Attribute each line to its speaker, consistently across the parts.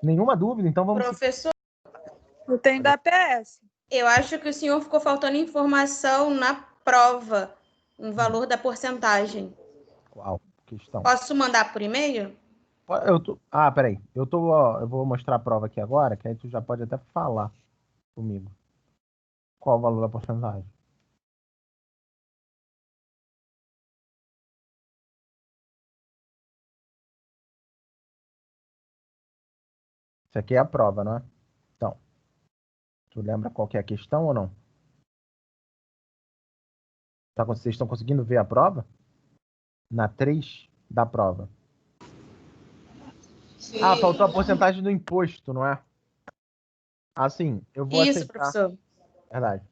Speaker 1: Nenhuma dúvida? Então vamos...
Speaker 2: Professor,
Speaker 3: Eu tenho da PS.
Speaker 2: eu acho que o senhor ficou faltando informação na prova, o valor da porcentagem.
Speaker 1: Qual questão?
Speaker 2: Posso mandar por e-mail?
Speaker 1: Peraí. Eu vou mostrar a prova aqui agora, que aí tu já pode até falar comigo. Qual o valor da porcentagem? Isso aqui é a prova, não é? Então, tu lembra qual que é a questão ou não? Vocês estão conseguindo ver a prova? Na 3 da prova.
Speaker 2: Sim.
Speaker 1: Ah, faltou a porcentagem do imposto, não é? Assim, eu vou
Speaker 2: Isso,
Speaker 1: aceitar.
Speaker 2: professor.
Speaker 1: Verdade.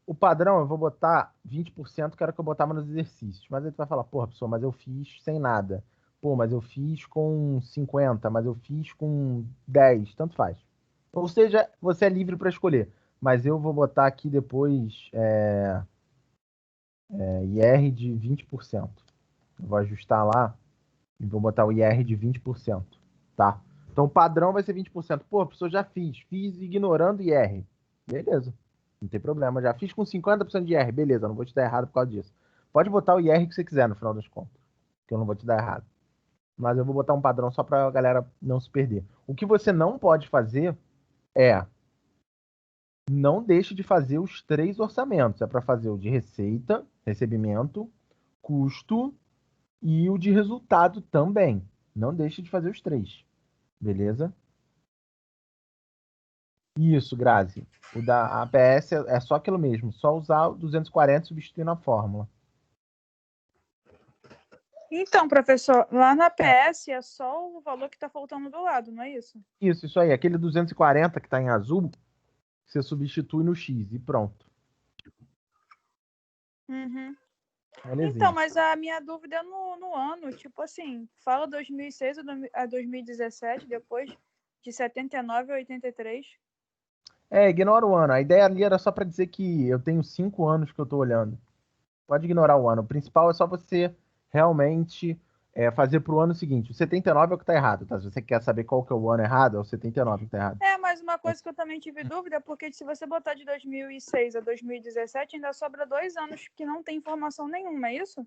Speaker 1: O padrão eu vou botar 20%, que era o que eu botava nos exercícios. Mas aí tu vai falar, porra, pessoal, mas eu fiz sem nada. Pô, mas eu fiz com 50, mas eu fiz com 10, tanto faz. Ou seja, você é livre para escolher. Mas eu vou botar aqui depois IR de 20%. Eu vou ajustar lá e vou botar o IR de 20%, tá? Então o padrão vai ser 20%. Pô, professor, já fiz ignorando IR. Beleza, não tem problema. Já fiz com 50% de IR. Beleza, não vou te dar errado por causa disso. Pode botar o IR que você quiser no final das contas, que eu não vou te dar errado. Mas eu vou botar um padrão só para a galera não se perder. O que você não pode fazer é não deixe de fazer os 3 orçamentos. É para fazer o de receita, recebimento, custo e o de resultado também. Não deixe de fazer os 3. Beleza? Isso, Grazi. O da APS é só aquilo mesmo. Só usar o 240 e substituir na fórmula.
Speaker 3: Então, professor, lá na PS é só o valor que está faltando do lado, não é isso?
Speaker 1: Isso aí. Aquele 240 que está em azul, você substitui no X e pronto.
Speaker 3: Uhum.
Speaker 1: Belezinha.
Speaker 3: Então, mas a minha dúvida é no ano. Tipo assim, fala 2006 a 2017, depois de 79 a 83.
Speaker 1: Ignora o ano. A ideia ali era só para dizer que eu tenho 5 anos que eu estou olhando. Pode ignorar o ano. O principal é só você realmente fazer para o ano seguinte. O 79 é o que está errado, tá? Se você quer saber qual que é o ano errado, é o 79 que está errado.
Speaker 3: Mas uma coisa que eu também tive dúvida é porque se você botar de 2006 a 2017, ainda sobra 2 anos que não tem informação nenhuma, é isso?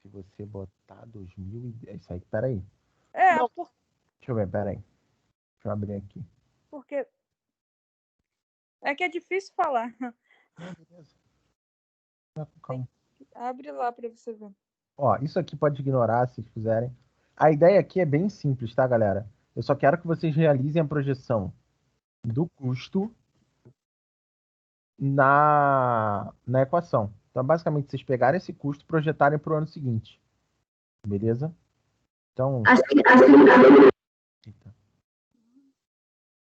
Speaker 1: Se você botar 2000... É isso aí, peraí. Deixa eu ver, peraí. Deixa eu abrir aqui.
Speaker 3: Porque é que é difícil falar.
Speaker 1: Beleza. Calma.
Speaker 3: Abre lá para você ver.
Speaker 1: Ó, isso aqui pode ignorar se vocês quiserem. A ideia aqui é bem simples, tá, galera? Eu só quero que vocês realizem a projeção do custo na equação. Então, basicamente, vocês pegarem esse custo e projetarem para o ano seguinte. Beleza? Então... Eita.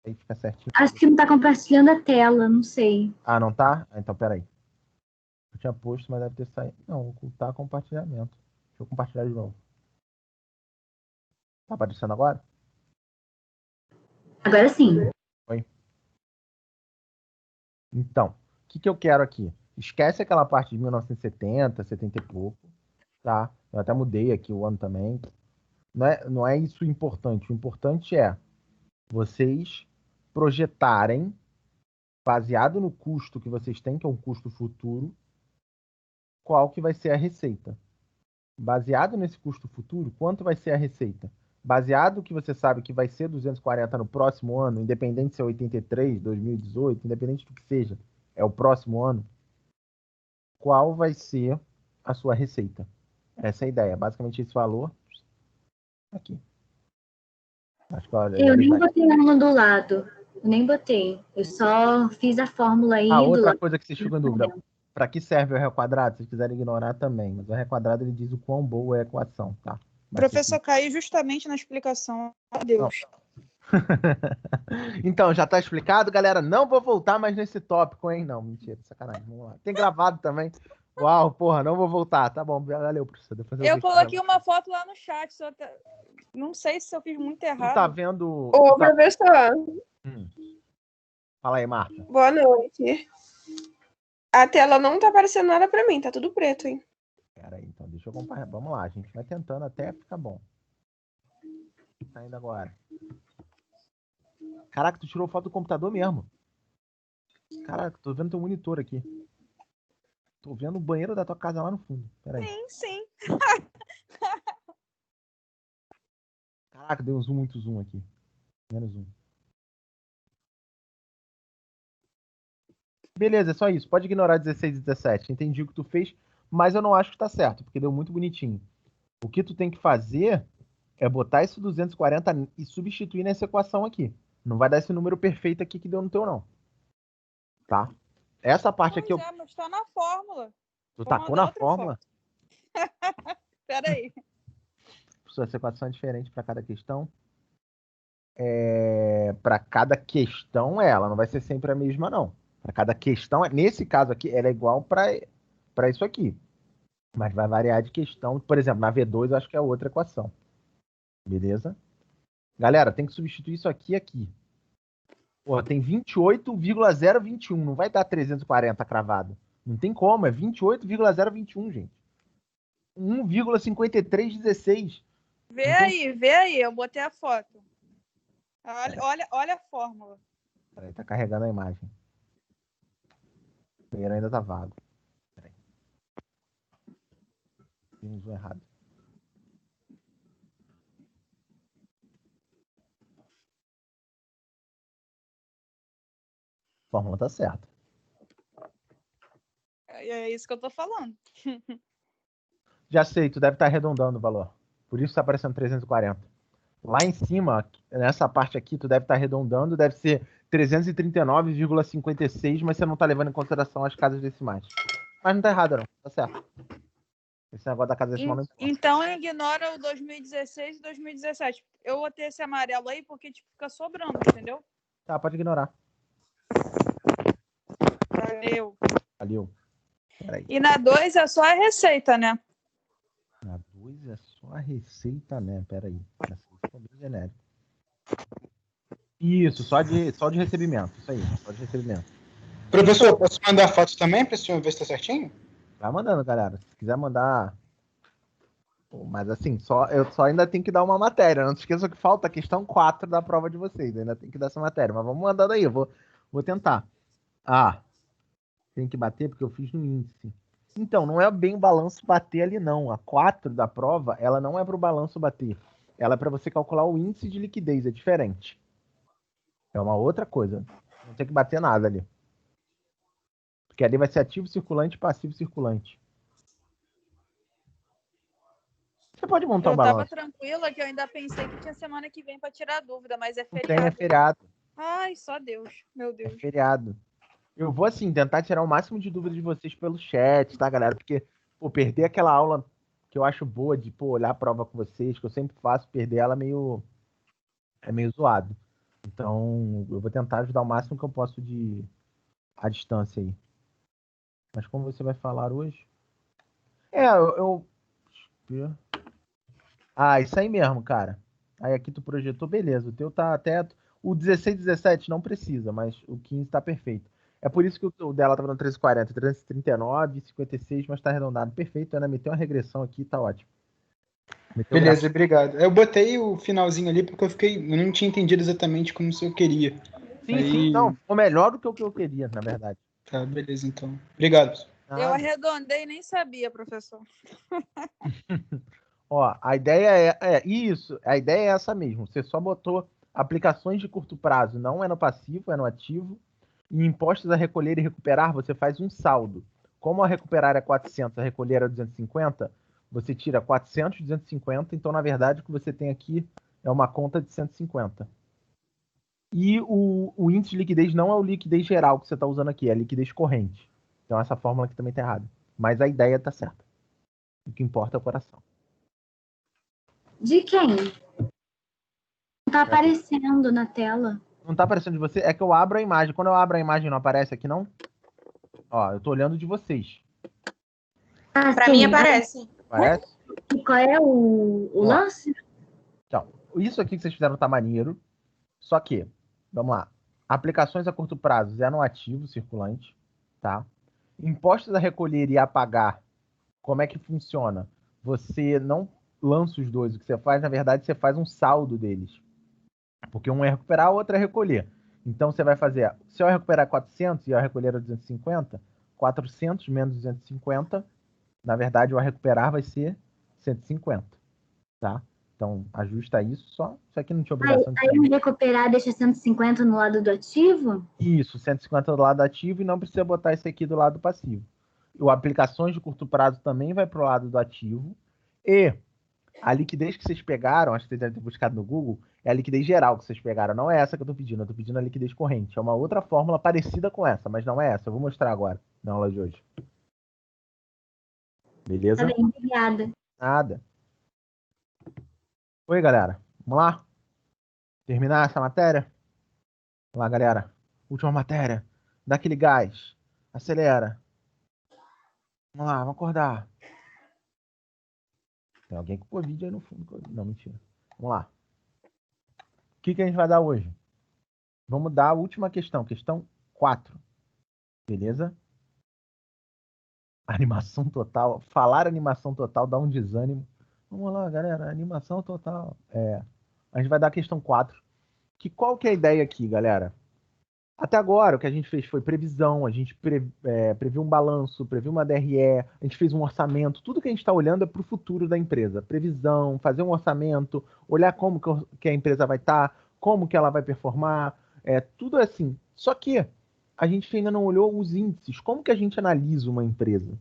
Speaker 1: Aí fica certinho.
Speaker 4: Acho que não tá compartilhando a tela, não sei.
Speaker 1: Ah, não tá? Então, peraí. Eu tinha posto, mas deve ter saído. Não, ocultar compartilhamento. Deixa eu compartilhar de novo. Tá aparecendo agora?
Speaker 4: Agora sim.
Speaker 1: Oi. Então, o que eu quero aqui? Esquece aquela parte de 1970, 70 e pouco, tá? Eu até mudei aqui o ano também. Não é isso o importante. O importante é vocês projetarem, baseado no custo que vocês têm, que é um custo futuro, qual que vai ser a receita. Baseado nesse custo futuro, quanto vai ser a receita? Baseado que você sabe que vai ser 240 no próximo ano, independente se é 83, 2018, independente do que seja, é o próximo ano, qual vai ser a sua receita? Essa é a ideia. Basicamente esse valor aqui. Acho que, olha,
Speaker 4: Eu nem botei uma do lado. Eu nem botei. Eu só fiz a fórmula aí do
Speaker 1: outra
Speaker 4: lado.
Speaker 1: coisa que vocês ficam em dúvida. Para que serve o R quadrado? Se vocês quiserem ignorar também. Mas o R quadrado ele diz o quão boa é a equação, tá?
Speaker 3: Professor, caiu justamente na explicação. Adeus.
Speaker 1: Então, já tá explicado, galera. Não vou voltar mais nesse tópico, hein? Não, mentira, sacanagem. Vamos lá. Tem gravado também. Uau, porra, não vou voltar. Tá bom, valeu, professor. Depois
Speaker 3: eu coloquei uma foto lá no chat, só que não sei se eu fiz muito errado.
Speaker 1: Tu tá vendo...
Speaker 5: Ô, professor.
Speaker 1: Fala aí, Marta.
Speaker 5: Boa noite. A tela não tá aparecendo nada pra mim, tá tudo preto, hein?
Speaker 1: Pera aí, então, deixa eu comparar. Vamos lá, a gente vai tentando até ficar bom. Tá indo agora. Caraca, tu tirou foto do computador mesmo. Caraca, tô vendo teu monitor aqui. Tô vendo o banheiro da tua casa lá no fundo. Pera aí.
Speaker 3: Sim.
Speaker 1: Caraca, deu um zoom, muito zoom aqui. Menos zoom. Beleza, é só isso. Pode ignorar 16 e 17. Entendi o que tu fez, mas eu não acho que tá certo, porque deu muito bonitinho. O que tu tem que fazer é botar esse 240 e substituir nessa equação aqui. Não vai dar esse número perfeito aqui que deu no teu, não. Tá? Essa parte aqui...
Speaker 3: Mas tá na fórmula.
Speaker 1: Tu tacou na fórmula?
Speaker 3: Pera aí.
Speaker 1: Essa equação é diferente para cada questão. Para cada questão, ela não vai ser sempre a mesma, não. Para cada questão, nesse caso aqui, ela é igual para isso aqui. Mas vai variar de questão. Por exemplo, na V2 eu acho que é outra equação. Beleza? Galera, tem que substituir isso aqui e aqui. Porra, tem 28,021. Não vai dar 340 cravado. Não tem como. É 28,021, gente. 1,5316.
Speaker 3: Vê aí. Eu botei a foto. Olha a fórmula.
Speaker 1: Peraí, tá carregando a imagem. O banheiro ainda tá vago. Peraí. Tem um zoom errado. A fórmula tá certa.
Speaker 3: É isso que eu tô falando.
Speaker 1: Já sei, tu deve estar arredondando o valor. Por isso tá aparecendo 340. Lá em cima, nessa parte aqui, tu deve estar arredondando, deve ser 339,56, mas você não tá levando em consideração as casas decimais. Mas não tá errado, não. Tá certo. Esse negócio da casa decimal não importa.
Speaker 3: Então ignora o 2016 e 2017. Eu botei esse amarelo aí porque tipo, fica sobrando, entendeu?
Speaker 1: Tá, pode ignorar. Valeu. Peraí.
Speaker 3: E na 2 é só a receita, né?
Speaker 1: Na 2 é só a receita, né? Peraí. Essa ficou bem genérico. Isso, só de recebimento. Isso aí, só de recebimento.
Speaker 6: Professor, posso mandar foto também para o senhor ver se tá certinho?
Speaker 1: Vai mandando, galera. Se quiser mandar... Pô, mas assim, eu só ainda tenho que dar uma matéria. Não se esqueça que falta a questão 4 da prova de vocês. Ainda tem que dar essa matéria. Mas vamos mandando aí. Eu vou tentar. Tem que bater porque eu fiz no índice. Então, não é bem o balanço bater ali, não. A 4 da prova, ela não é para o balanço bater. Ela é para você calcular o índice de liquidez. É diferente. É uma outra coisa. Não tem que bater nada ali. Porque ali vai ser ativo circulante e passivo circulante. Você pode montar o balanço.
Speaker 3: Eu tava tranquila que eu ainda pensei que tinha semana que vem para tirar dúvida, mas é
Speaker 1: Não
Speaker 3: feriado.
Speaker 1: tem, é feriado.
Speaker 3: Ai, só Deus. Meu Deus.
Speaker 1: É feriado. Eu vou, assim, tentar tirar o máximo de dúvidas de vocês pelo chat, tá, galera? Porque, perder aquela aula que eu acho boa de, olhar a prova com vocês, que eu sempre faço, perder ela é meio zoado. Então, eu vou tentar ajudar o máximo que eu posso à distância aí. Mas como você vai falar hoje? Isso aí mesmo, cara. Aí aqui tu projetou, beleza. O teu tá até... O 16 e 17 não precisa, mas o 15 tá perfeito. É por isso que o dela tava no 340, 339, 56, mas tá arredondado. Perfeito, né? Meteu uma regressão aqui, tá ótimo.
Speaker 6: Beleza, obrigado. Eu botei o finalzinho ali porque eu não tinha entendido exatamente como eu queria.
Speaker 1: Sim, não. Ficou melhor do que o que eu queria, na verdade.
Speaker 6: Tá, beleza, então. Obrigado.
Speaker 3: Eu arredondei e nem sabia, professor.
Speaker 1: Ó, a ideia isso. A ideia é essa mesmo. Você só botou aplicações de curto prazo. Não é no passivo, é no ativo. E impostos a recolher e recuperar, você faz um saldo. Como a recuperar é 400, a recolher é 250, você tira 400 de 250. Então, na verdade, o que você tem aqui é uma conta de 150. E o índice de liquidez não é o liquidez geral que você está usando aqui, é a liquidez corrente. Então, essa fórmula aqui também está errada. Mas a ideia está certa. O que importa é o coração.
Speaker 4: De quem? Não está aparecendo na tela.
Speaker 1: Não tá aparecendo de você? É que eu abro a imagem. Quando eu abro a imagem, não aparece aqui, não? Ó, eu tô olhando de vocês.
Speaker 2: Pra mim aparece.
Speaker 1: Aparece?
Speaker 4: E qual é o lance?
Speaker 1: Então, isso aqui que vocês fizeram tá maneiro. Só que, vamos lá. Aplicações a curto prazo é no ativo circulante, tá? Impostos a recolher e a pagar, como é que funciona? Você não lança os dois, o que você faz, na verdade, você faz um saldo deles. Porque um é recuperar, o outro é recolher. Então, você vai fazer, se eu recuperar 400 e eu recolher 250, 400 menos 250, na verdade, o a recuperar vai ser 150, tá? Então, ajusta isso só. Isso aqui não tinha obrigação de
Speaker 4: Aí o recuperar deixa 150 no lado do ativo?
Speaker 1: Isso, 150 do lado ativo e não precisa botar esse aqui do lado passivo. O aplicações de curto prazo também vai para o lado do ativo. E a liquidez que vocês pegaram, acho que vocês devem ter buscado no Google, é a liquidez geral que vocês pegaram. Não é essa que eu estou pedindo. Eu estou pedindo a liquidez corrente. É uma outra fórmula parecida com essa, mas não é essa. Eu vou mostrar agora na aula de hoje. Beleza?
Speaker 4: Tá bem, obrigada.
Speaker 1: Nada. Oi, galera. Vamos lá? Terminar essa matéria? Vamos lá, galera. Última matéria. Dá aquele gás. Acelera. Vamos lá, vamos acordar. Tem alguém com Covid aí no fundo. Não, mentira. Vamos lá. O que a gente vai dar hoje? Vamos dar a última questão. Questão 4. Beleza? Animação total. Falar animação total dá um desânimo. Vamos lá, galera. Animação total. A gente vai dar a questão 4. Qual que é a ideia aqui, galera? Até agora, o que a gente fez foi previsão, a gente previu um balanço, previu uma DRE, a gente fez um orçamento. Tudo que a gente está olhando é para o futuro da empresa. Previsão, fazer um orçamento, olhar como que a empresa vai estar, como que ela vai performar, tudo assim. Só que a gente ainda não olhou os índices. Como que a gente analisa uma empresa?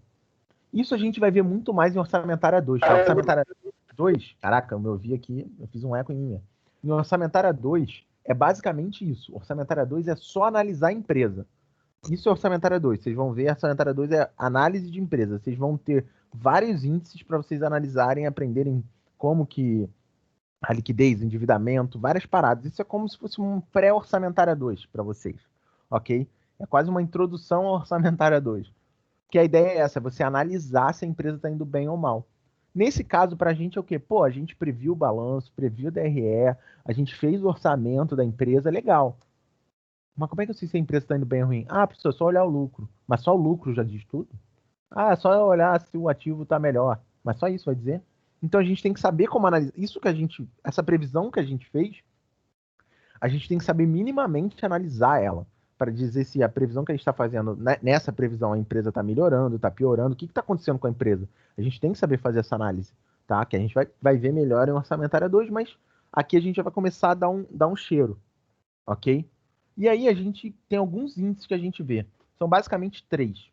Speaker 1: Isso a gente vai ver muito mais em Orçamentária 2. Tá? Orçamentária 2, caraca, eu vi aqui, eu fiz um eco em mim. Em Orçamentária 2, é basicamente isso. Orçamentária 2 é só analisar a empresa. Isso é Orçamentária 2. Vocês vão ver, Orçamentária 2 é análise de empresa. Vocês vão ter vários índices para vocês analisarem, aprenderem como que a liquidez, endividamento, várias paradas. Isso é como se fosse um pré-Orçamentária 2 para vocês, ok? É quase uma introdução à Orçamentária 2. Que a ideia é essa, você analisar se a empresa está indo bem ou mal. Nesse caso, para a gente é o quê? Pô, a gente previu o balanço, previu o DRE, a gente fez o orçamento da empresa, legal. Mas como é que eu sei se a empresa está indo bem ou ruim? Ah, professor, é só olhar o lucro. Mas só o lucro já diz tudo? Ah, é só olhar se o ativo está melhor. Mas só isso vai dizer? Então a gente tem que saber como analisar. Essa previsão que a gente fez, a gente tem que saber minimamente analisar ela para dizer se a previsão que a gente está fazendo, nessa previsão, a empresa está melhorando, está piorando, o que está acontecendo com a empresa? A gente tem que saber fazer essa análise, tá? Que a gente vai ver melhor em Orçamentária 2, mas aqui a gente já vai começar a dar um cheiro, ok? E aí a gente tem alguns índices que a gente vê. São basicamente 3,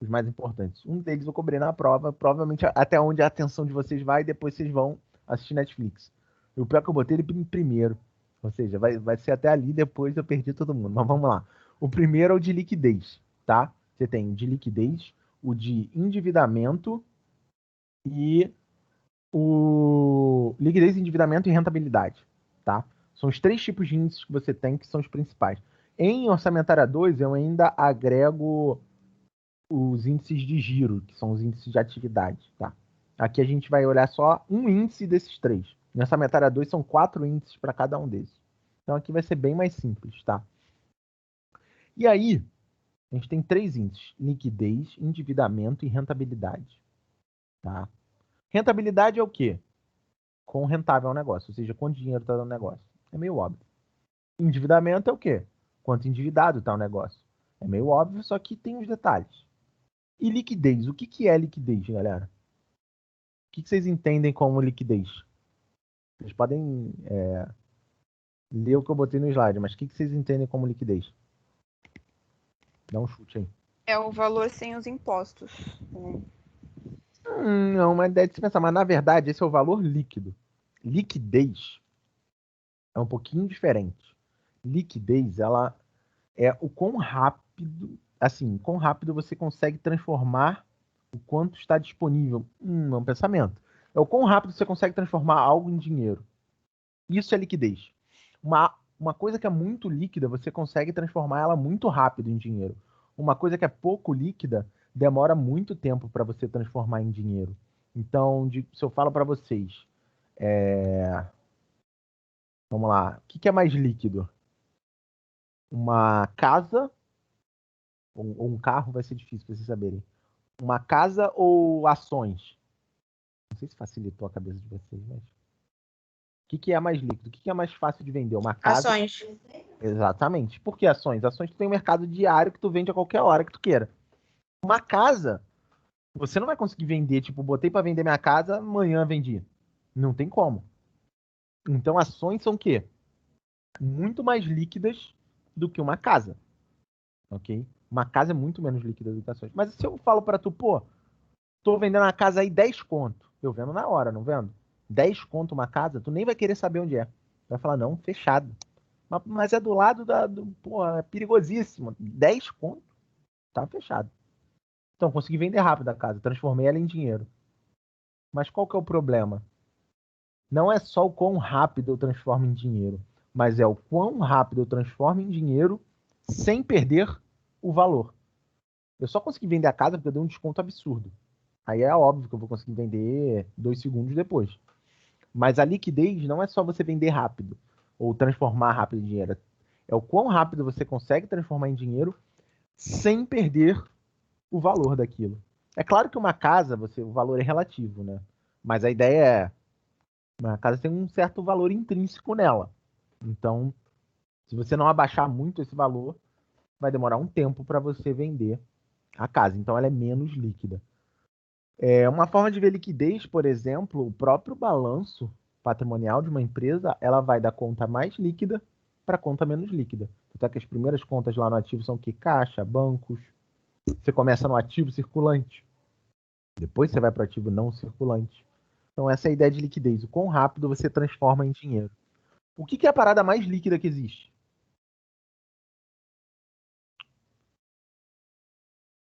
Speaker 1: os mais importantes. Um deles eu cobrei na prova, provavelmente até onde a atenção de vocês vai, e depois vocês vão assistir Netflix. O pior que eu botei ele primeiro, ou seja, vai ser até ali, depois eu perdi todo mundo. Mas vamos lá. O primeiro é o de liquidez, tá? Você tem o de liquidez, o de endividamento e o liquidez, endividamento e rentabilidade, tá? São os 3 tipos de índices que você tem, que são os principais. Em Orçamentária 2, eu ainda agrego os índices de giro, que são os índices de atividade, tá? Aqui a gente vai olhar só um índice desses 3. Em Orçamentária 2 são 4 índices para cada um desses. Então aqui vai ser bem mais simples, tá? E aí, a gente tem 3 índices: liquidez, endividamento e rentabilidade. Tá? Rentabilidade é o quê? Quão rentável é o negócio, ou seja, quanto dinheiro está dando o negócio. É meio óbvio. Endividamento é o quê? Quanto endividado está o negócio. É meio óbvio, só que tem os detalhes. E liquidez, o que é liquidez, galera? O que vocês entendem como liquidez? Vocês podem ler o que eu botei no slide, mas o que vocês entendem como liquidez? Dá um chute aí.
Speaker 5: É o valor sem os impostos.
Speaker 1: Não, mas deve se pensar. Mas na verdade, esse é o valor líquido. Liquidez é um pouquinho diferente. Liquidez, ela é o quão rápido, assim, quão rápido você consegue transformar o quanto está disponível. É um pensamento. É o quão rápido você consegue transformar algo em dinheiro. Isso é liquidez. Uma coisa que é muito líquida, você consegue transformar ela muito rápido em dinheiro. Uma coisa que é pouco líquida, demora muito tempo para você transformar em dinheiro. Então, se eu falo para vocês, vamos lá, o que é mais líquido? Uma casa, ou um carro vai ser difícil para vocês saberem. Uma casa ou ações? sei se facilitou a cabeça de vocês, mas... O que é mais líquido? O que é mais fácil de vender? Uma casa?
Speaker 2: Ações.
Speaker 1: Exatamente. Por que ações? Ações tu tem um mercado diário que tu vende a qualquer hora que tu queira. Uma casa, você não vai conseguir vender, tipo, botei para vender minha casa, amanhã vendi. Não tem como. Então ações são o quê? Muito mais líquidas do que uma casa. Ok? Uma casa é muito menos líquida do que ações. Mas se eu falo para tu, pô, tô vendendo a casa aí 10 conto. Eu vendo na hora, não vendo? 10 conto uma casa, tu nem vai querer saber onde é. Vai falar, não, fechado. Mas é do lado pô, é perigosíssimo. 10 conto, tá fechado. Então, consegui vender rápido a casa, transformei ela em dinheiro. Mas qual que é o problema? Não é só o quão rápido eu transformo em dinheiro, mas é o quão rápido eu transformo em dinheiro sem perder o valor. Eu só consegui vender a casa porque eu dei um desconto absurdo. Aí é óbvio que eu vou conseguir vender 2 segundos depois. Mas a liquidez não é só você vender rápido ou transformar rápido em dinheiro. É o quão rápido você consegue transformar em dinheiro sem perder o valor daquilo. É claro que uma casa, o valor é relativo, né? Mas a ideia é, uma casa tem um certo valor intrínseco nela. Então, se você não abaixar muito esse valor, vai demorar um tempo para você vender a casa. Então, ela é menos líquida. Uma forma de ver liquidez, por exemplo, o próprio balanço patrimonial de uma empresa, ela vai da conta mais líquida para a conta menos líquida. Até que as primeiras contas lá no ativo são o quê? Caixa, bancos. Você começa no ativo circulante. Depois você vai para o ativo não circulante. Então essa é a ideia de liquidez. O quão rápido você transforma em dinheiro. O que é a parada mais líquida que existe?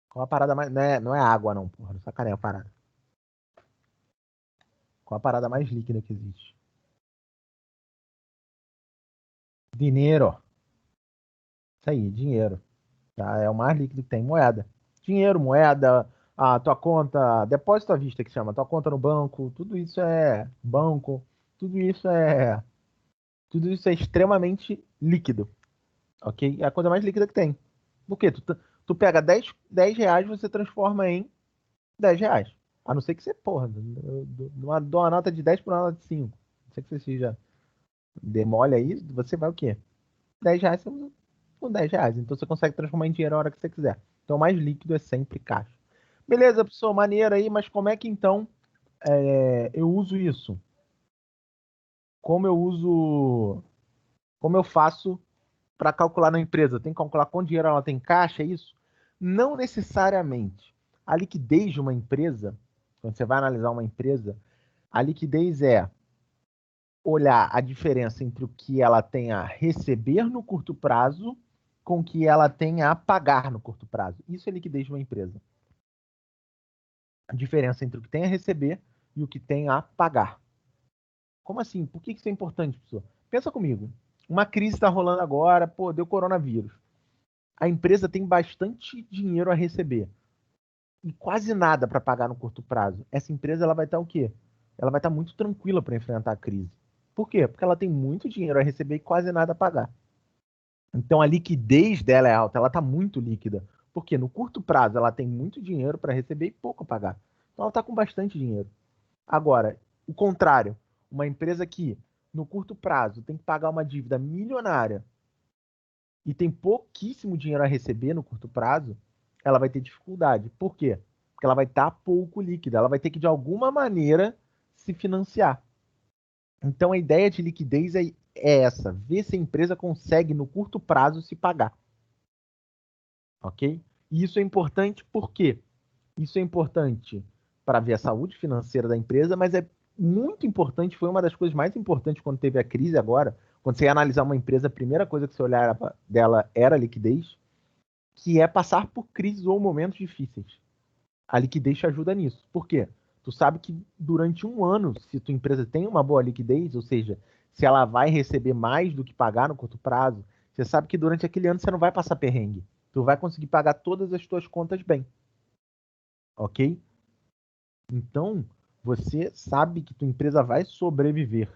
Speaker 1: Qual a parada mais... Não é água não, porra. Não sacaneia a parada. Qual a parada mais líquida que existe? Dinheiro. Isso aí, dinheiro. Tá? É o mais líquido que tem. Moeda. Dinheiro, moeda, a tua conta, depósito à vista que chama, tua conta no banco, tudo isso é banco, tudo isso é extremamente líquido. Ok? É a coisa mais líquida que tem. Por quê? Tu pega 10 reais, você transforma em 10 reais. A não ser que você, porra, dá uma nota de 10 por uma nota de 5. A não ser que você seja demole aí, você vai o quê? 10 reais, você usa com 10 reais. Então você consegue transformar em dinheiro a hora que você quiser. Então o mais líquido é sempre caixa. Beleza, pessoal, maneiro aí, mas como é que então eu uso isso? Como eu faço para calcular na empresa? Tem que calcular quanto dinheiro ela tem em caixa, é isso? Não necessariamente. A liquidez de uma empresa, quando você vai analisar uma empresa, a liquidez é olhar a diferença entre o que ela tem a receber no curto prazo com o que ela tem a pagar no curto prazo. Isso é liquidez de uma empresa. A diferença entre o que tem a receber e o que tem a pagar. Como assim? Por que isso é importante, pessoal? Pensa comigo. Uma crise está rolando agora, pô, deu coronavírus. A empresa tem bastante dinheiro a receber e quase nada para pagar no curto prazo. Essa empresa ela vai estar o quê? Ela vai estar muito tranquila para enfrentar a crise. Por quê? Porque ela tem muito dinheiro a receber e quase nada a pagar. Então a liquidez dela é alta, ela está muito líquida. Porque no curto prazo ela tem muito dinheiro para receber e pouco a pagar. Então ela está com bastante dinheiro. Agora, o contrário, uma empresa que no curto prazo tem que pagar uma dívida milionária e tem pouquíssimo dinheiro a receber no curto prazo, ela vai ter dificuldade. Por quê? Porque ela vai estar pouco líquida, ela vai ter que de alguma maneira se financiar. Então a ideia de liquidez é essa, ver se a empresa consegue no curto prazo se pagar. Ok? E isso é importante por quê? Isso é importante para ver a saúde financeira da empresa, mas é muito importante, foi uma das coisas mais importantes quando teve a crise agora, quando você ia analisar uma empresa, a primeira coisa que você olhava dela era a liquidez, que é passar por crises ou momentos difíceis. A liquidez te ajuda nisso. Por quê? Tu sabe que durante um ano, se tua empresa tem uma boa liquidez, ou seja, se ela vai receber mais do que pagar no curto prazo, você sabe que durante aquele ano você não vai passar perrengue. Tu vai conseguir pagar todas as tuas contas bem. Ok? Então, você sabe que tua empresa vai sobreviver,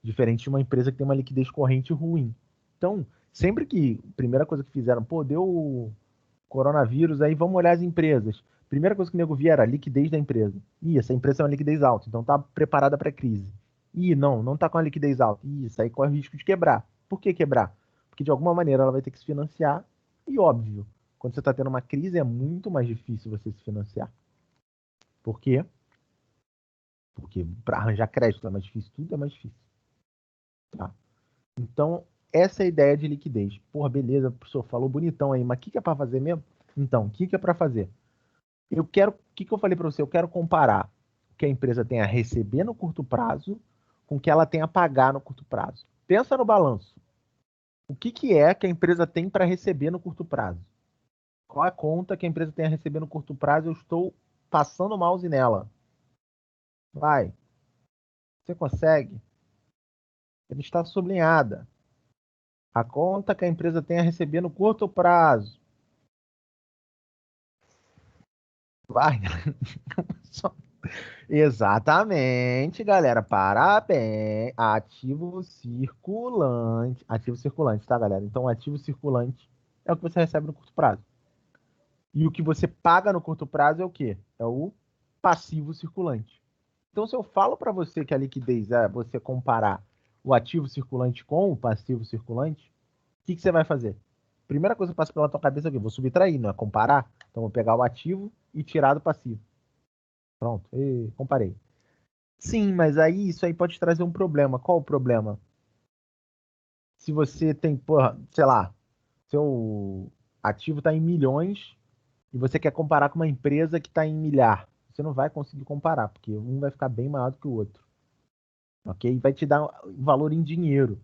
Speaker 1: diferente de uma empresa que tem uma liquidez corrente ruim. Então, sempre que, primeira coisa que fizeram, pô, deu coronavírus, aí vamos olhar as empresas. Primeira coisa que o nego via era a liquidez da empresa. Ih, essa empresa é uma liquidez alta, então tá preparada para crise. Ih, não tá com a liquidez alta. Ih, isso aí corre o risco de quebrar. Por que quebrar? Porque de alguma maneira ela vai ter que se financiar. E óbvio, quando você está tendo uma crise é muito mais difícil você se financiar. Por quê? Porque para arranjar crédito é mais difícil, tudo é mais difícil. Tá? Então, essa é a ideia de liquidez. Porra, beleza, o professor falou bonitão aí, mas o que é para fazer mesmo? Então, o que é para fazer? O que eu falei para você? Eu quero comparar o que a empresa tem a receber no curto prazo com o que ela tem a pagar no curto prazo. Pensa no balanço. O que é que a empresa tem para receber no curto prazo? Qual a conta que a empresa tem a receber no curto prazo? Eu estou passando o mouse nela. Vai. Você consegue? Ela está sublinhada. A conta que a empresa tem a receber no curto prazo. Vai. Exatamente, galera. Parabéns. Ativo circulante. Ativo circulante, tá, galera? Então, ativo circulante é o que você recebe no curto prazo. E o que você paga no curto prazo é o quê? É o passivo circulante. Então, se eu falo para você que a liquidez é você comparar o ativo circulante com o passivo circulante, o que você vai fazer? Primeira coisa que passa pela tua cabeça é o quê? Vou subtrair, não é comparar? Então, vou pegar o ativo e tirar do passivo. Pronto, comparei. Sim, mas aí isso aí pode trazer um problema. Qual o problema? Se você tem, porra, sei lá, seu ativo está em milhões e você quer comparar com uma empresa que está em milhar, você não vai conseguir comparar, porque um vai ficar bem maior do que o outro. Ok? Vai te dar valor em dinheiro.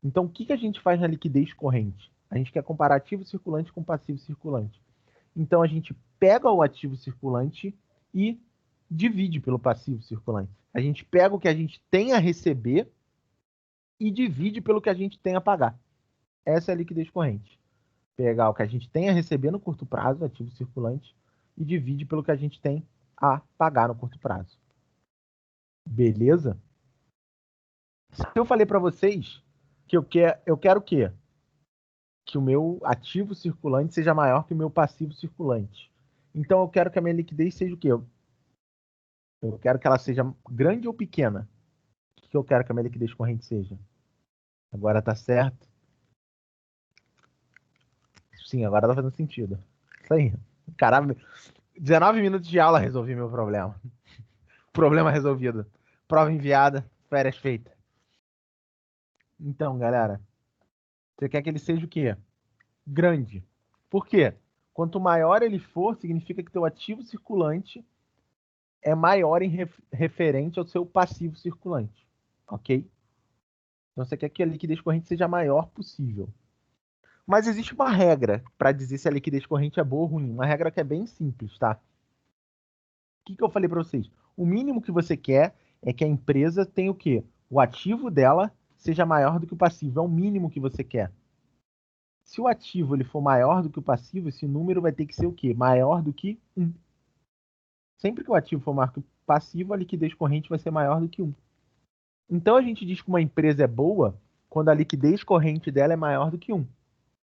Speaker 1: Então, o que a gente faz na liquidez corrente? A gente quer comparar ativo circulante com passivo circulante. Então, a gente pega o ativo circulante e divide pelo passivo circulante. A gente pega o que a gente tem a receber e divide pelo que a gente tem a pagar. Essa é a liquidez corrente. Pegar o que a gente tem a receber no curto prazo, ativo circulante, e divide pelo que a gente tem a pagar no curto prazo. Beleza? Se eu falei para vocês que eu quero o quê? Que o meu ativo circulante seja maior que o meu passivo circulante. Então eu quero que a minha liquidez seja o quê? Eu quero que ela seja grande ou pequena. O que eu quero que a minha liquidez corrente seja? Agora tá certo? Sim, agora tá fazendo sentido. Isso aí. Caramba, 19 minutos de aula resolvi meu problema. Problema resolvido. Prova enviada, férias feitas. Então, galera, você quer que ele seja o quê? Grande. Por quê? Quanto maior ele for, significa que teu ativo circulante é maior em referente ao seu passivo circulante. Ok? Então você quer que a liquidez corrente seja a maior possível. Mas existe uma regra para dizer se a liquidez corrente é boa ou ruim. Uma regra que é bem simples, tá? O que eu falei para vocês? O mínimo que você quer é que a empresa tenha o quê? O ativo dela seja maior do que o passivo. É o mínimo que você quer. Se o ativo ele for maior do que o passivo, esse número vai ter que ser o quê? Maior do que 1. Sempre que o ativo for maior que o passivo, a liquidez corrente vai ser maior do que 1. Então a gente diz que uma empresa é boa quando a liquidez corrente dela é maior do que 1.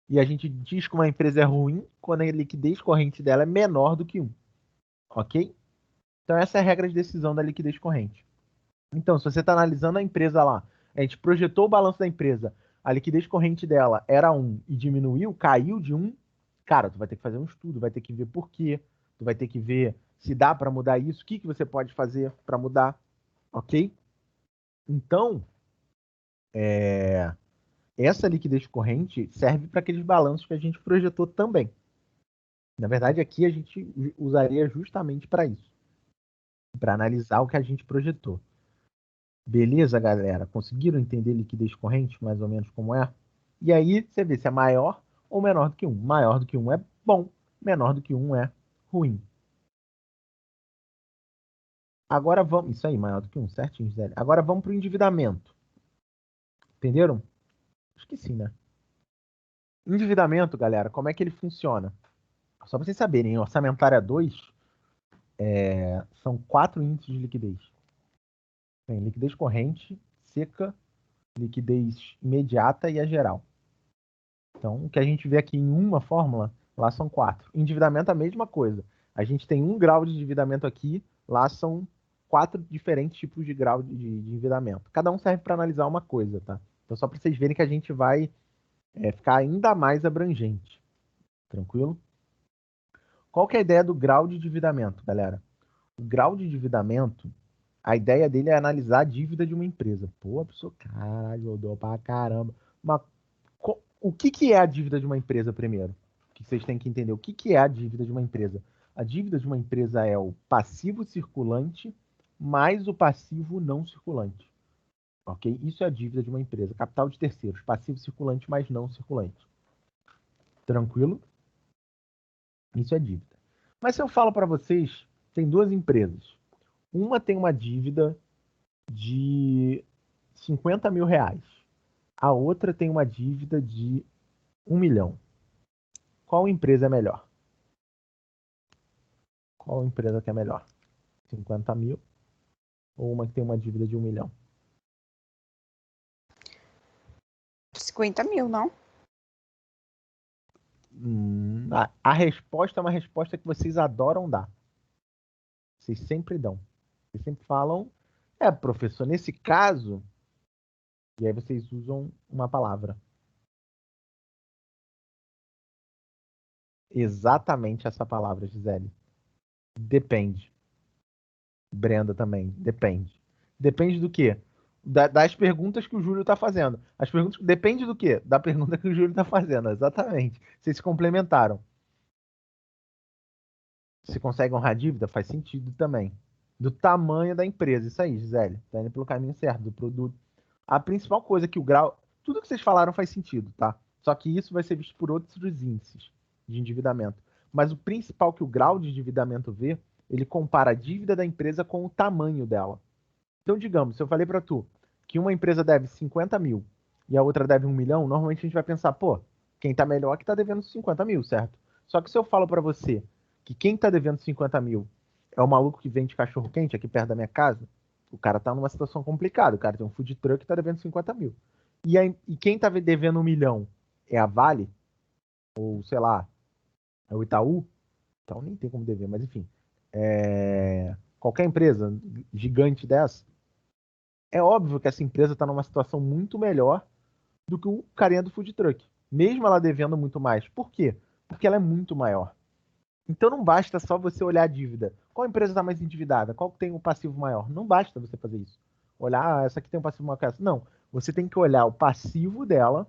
Speaker 1: E a gente diz que uma empresa é ruim quando a liquidez corrente dela é menor do que 1. Ok? Então essa é a regra de decisão da liquidez corrente. Então, se você está analisando a empresa lá, a gente projetou o balanço da empresa, a liquidez corrente dela era 1 e diminuiu, caiu de 1, cara, tu vai ter que fazer um estudo, vai ter que ver por quê, tu vai ter que ver se dá para mudar isso, o que você pode fazer para mudar, ok? Então, essa liquidez corrente serve para aqueles balanços que a gente projetou também. Na verdade, aqui a gente usaria justamente para isso, para analisar o que a gente projetou. Beleza, galera? Conseguiram entender liquidez corrente, mais ou menos como é? E aí, você vê se é maior ou menor do que 1. Maior do que 1 é bom, menor do que 1 é ruim. Agora vamos... Isso aí, maior do que 1, certinho, Zé. Agora vamos para o endividamento. Entenderam? Acho que sim, né? Endividamento, galera, como é que ele funciona? Só para vocês saberem, orçamentária 2 são 4 índices de liquidez. Tem liquidez corrente, seca, liquidez imediata e a geral. Então, o que a gente vê aqui em uma fórmula, lá são 4. Endividamento é a mesma coisa. A gente tem 1 grau de endividamento aqui, lá são 4 diferentes tipos de grau de endividamento. Cada um serve para analisar uma coisa, tá? Então, só para vocês verem que a gente vai ficar ainda mais abrangente. Tranquilo? Qual que é a ideia do grau de endividamento, galera? O grau de endividamento, a ideia dele é analisar a dívida de uma empresa. Pô, a pessoa, caralho, eu dou pra caramba. Mas o que é a dívida de uma empresa primeiro? Que vocês têm que entender. O que é a dívida de uma empresa? A dívida de uma empresa é o passivo circulante mais o passivo não circulante. Ok? Isso é a dívida de uma empresa. Capital de terceiros. Passivo circulante mais não circulante. Tranquilo? Isso é dívida. Mas se eu falo para vocês, tem 2 empresas. Uma tem uma dívida de 50 mil reais. A outra tem uma dívida de 1 milhão. Qual empresa é melhor? Qual empresa que é melhor? 50 mil ou uma que tem uma dívida de 1 milhão?
Speaker 5: 50 mil, não?
Speaker 1: A resposta é uma resposta que vocês adoram dar. Vocês sempre dão. Vocês sempre falam, professor, nesse caso... E aí vocês usam uma palavra. Exatamente essa palavra, Gisele. Depende. Brenda também. Depende. Depende do quê? Das perguntas que o Júlio está fazendo. As perguntas depende do quê? Da pergunta que o Júlio está fazendo. Exatamente. Vocês se complementaram. Se consegue honrar a dívida, faz sentido também. Do tamanho da empresa. Isso aí, Gisele. Está indo pelo caminho certo, do produto. A principal coisa que o grau... Tudo que vocês falaram faz sentido, tá? Só que isso vai ser visto por outros índices de endividamento. Mas o principal que o grau de endividamento vê, ele compara a dívida da empresa com o tamanho dela. Então, digamos, se eu falei para tu que uma empresa deve 50 mil e a outra deve 1 milhão, normalmente a gente vai pensar, pô, quem tá melhor que tá devendo 50 mil, certo? Só que se eu falo para você que quem tá devendo 50 mil é o maluco que vende cachorro-quente aqui perto da minha casa, o cara tá numa situação complicada. O cara tem um food truck e tá devendo 50 mil. E quem tá devendo 1 milhão é a Vale? Ou, sei lá, é o Itaú? Então nem tem como dever, mas enfim. Qualquer empresa gigante dessa, é óbvio que essa empresa está numa situação muito melhor do que o carinha do food truck. Mesmo ela devendo muito mais. Por quê? Porque ela é muito maior. Então não basta só você olhar a dívida. Qual empresa está mais endividada? Qual tem um passivo maior? Não basta você fazer isso. Olhar, essa aqui tem um passivo maior que essa. Não. Você tem que olhar o passivo dela,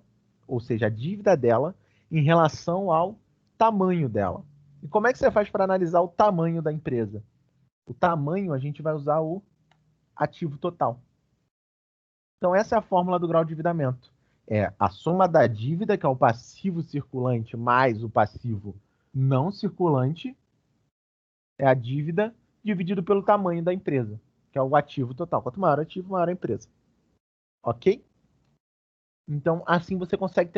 Speaker 1: ou seja, a dívida dela, em relação ao tamanho dela. E como é que você faz para analisar o tamanho da empresa? O tamanho, a gente vai usar o ativo total. Então essa é a fórmula do grau de endividamento. É a soma da dívida, que é o passivo circulante, mais o passivo não circulante, é a dívida dividido pelo tamanho da empresa, que é o ativo total. Quanto maior o ativo, maior a empresa. Ok? Então, assim você consegue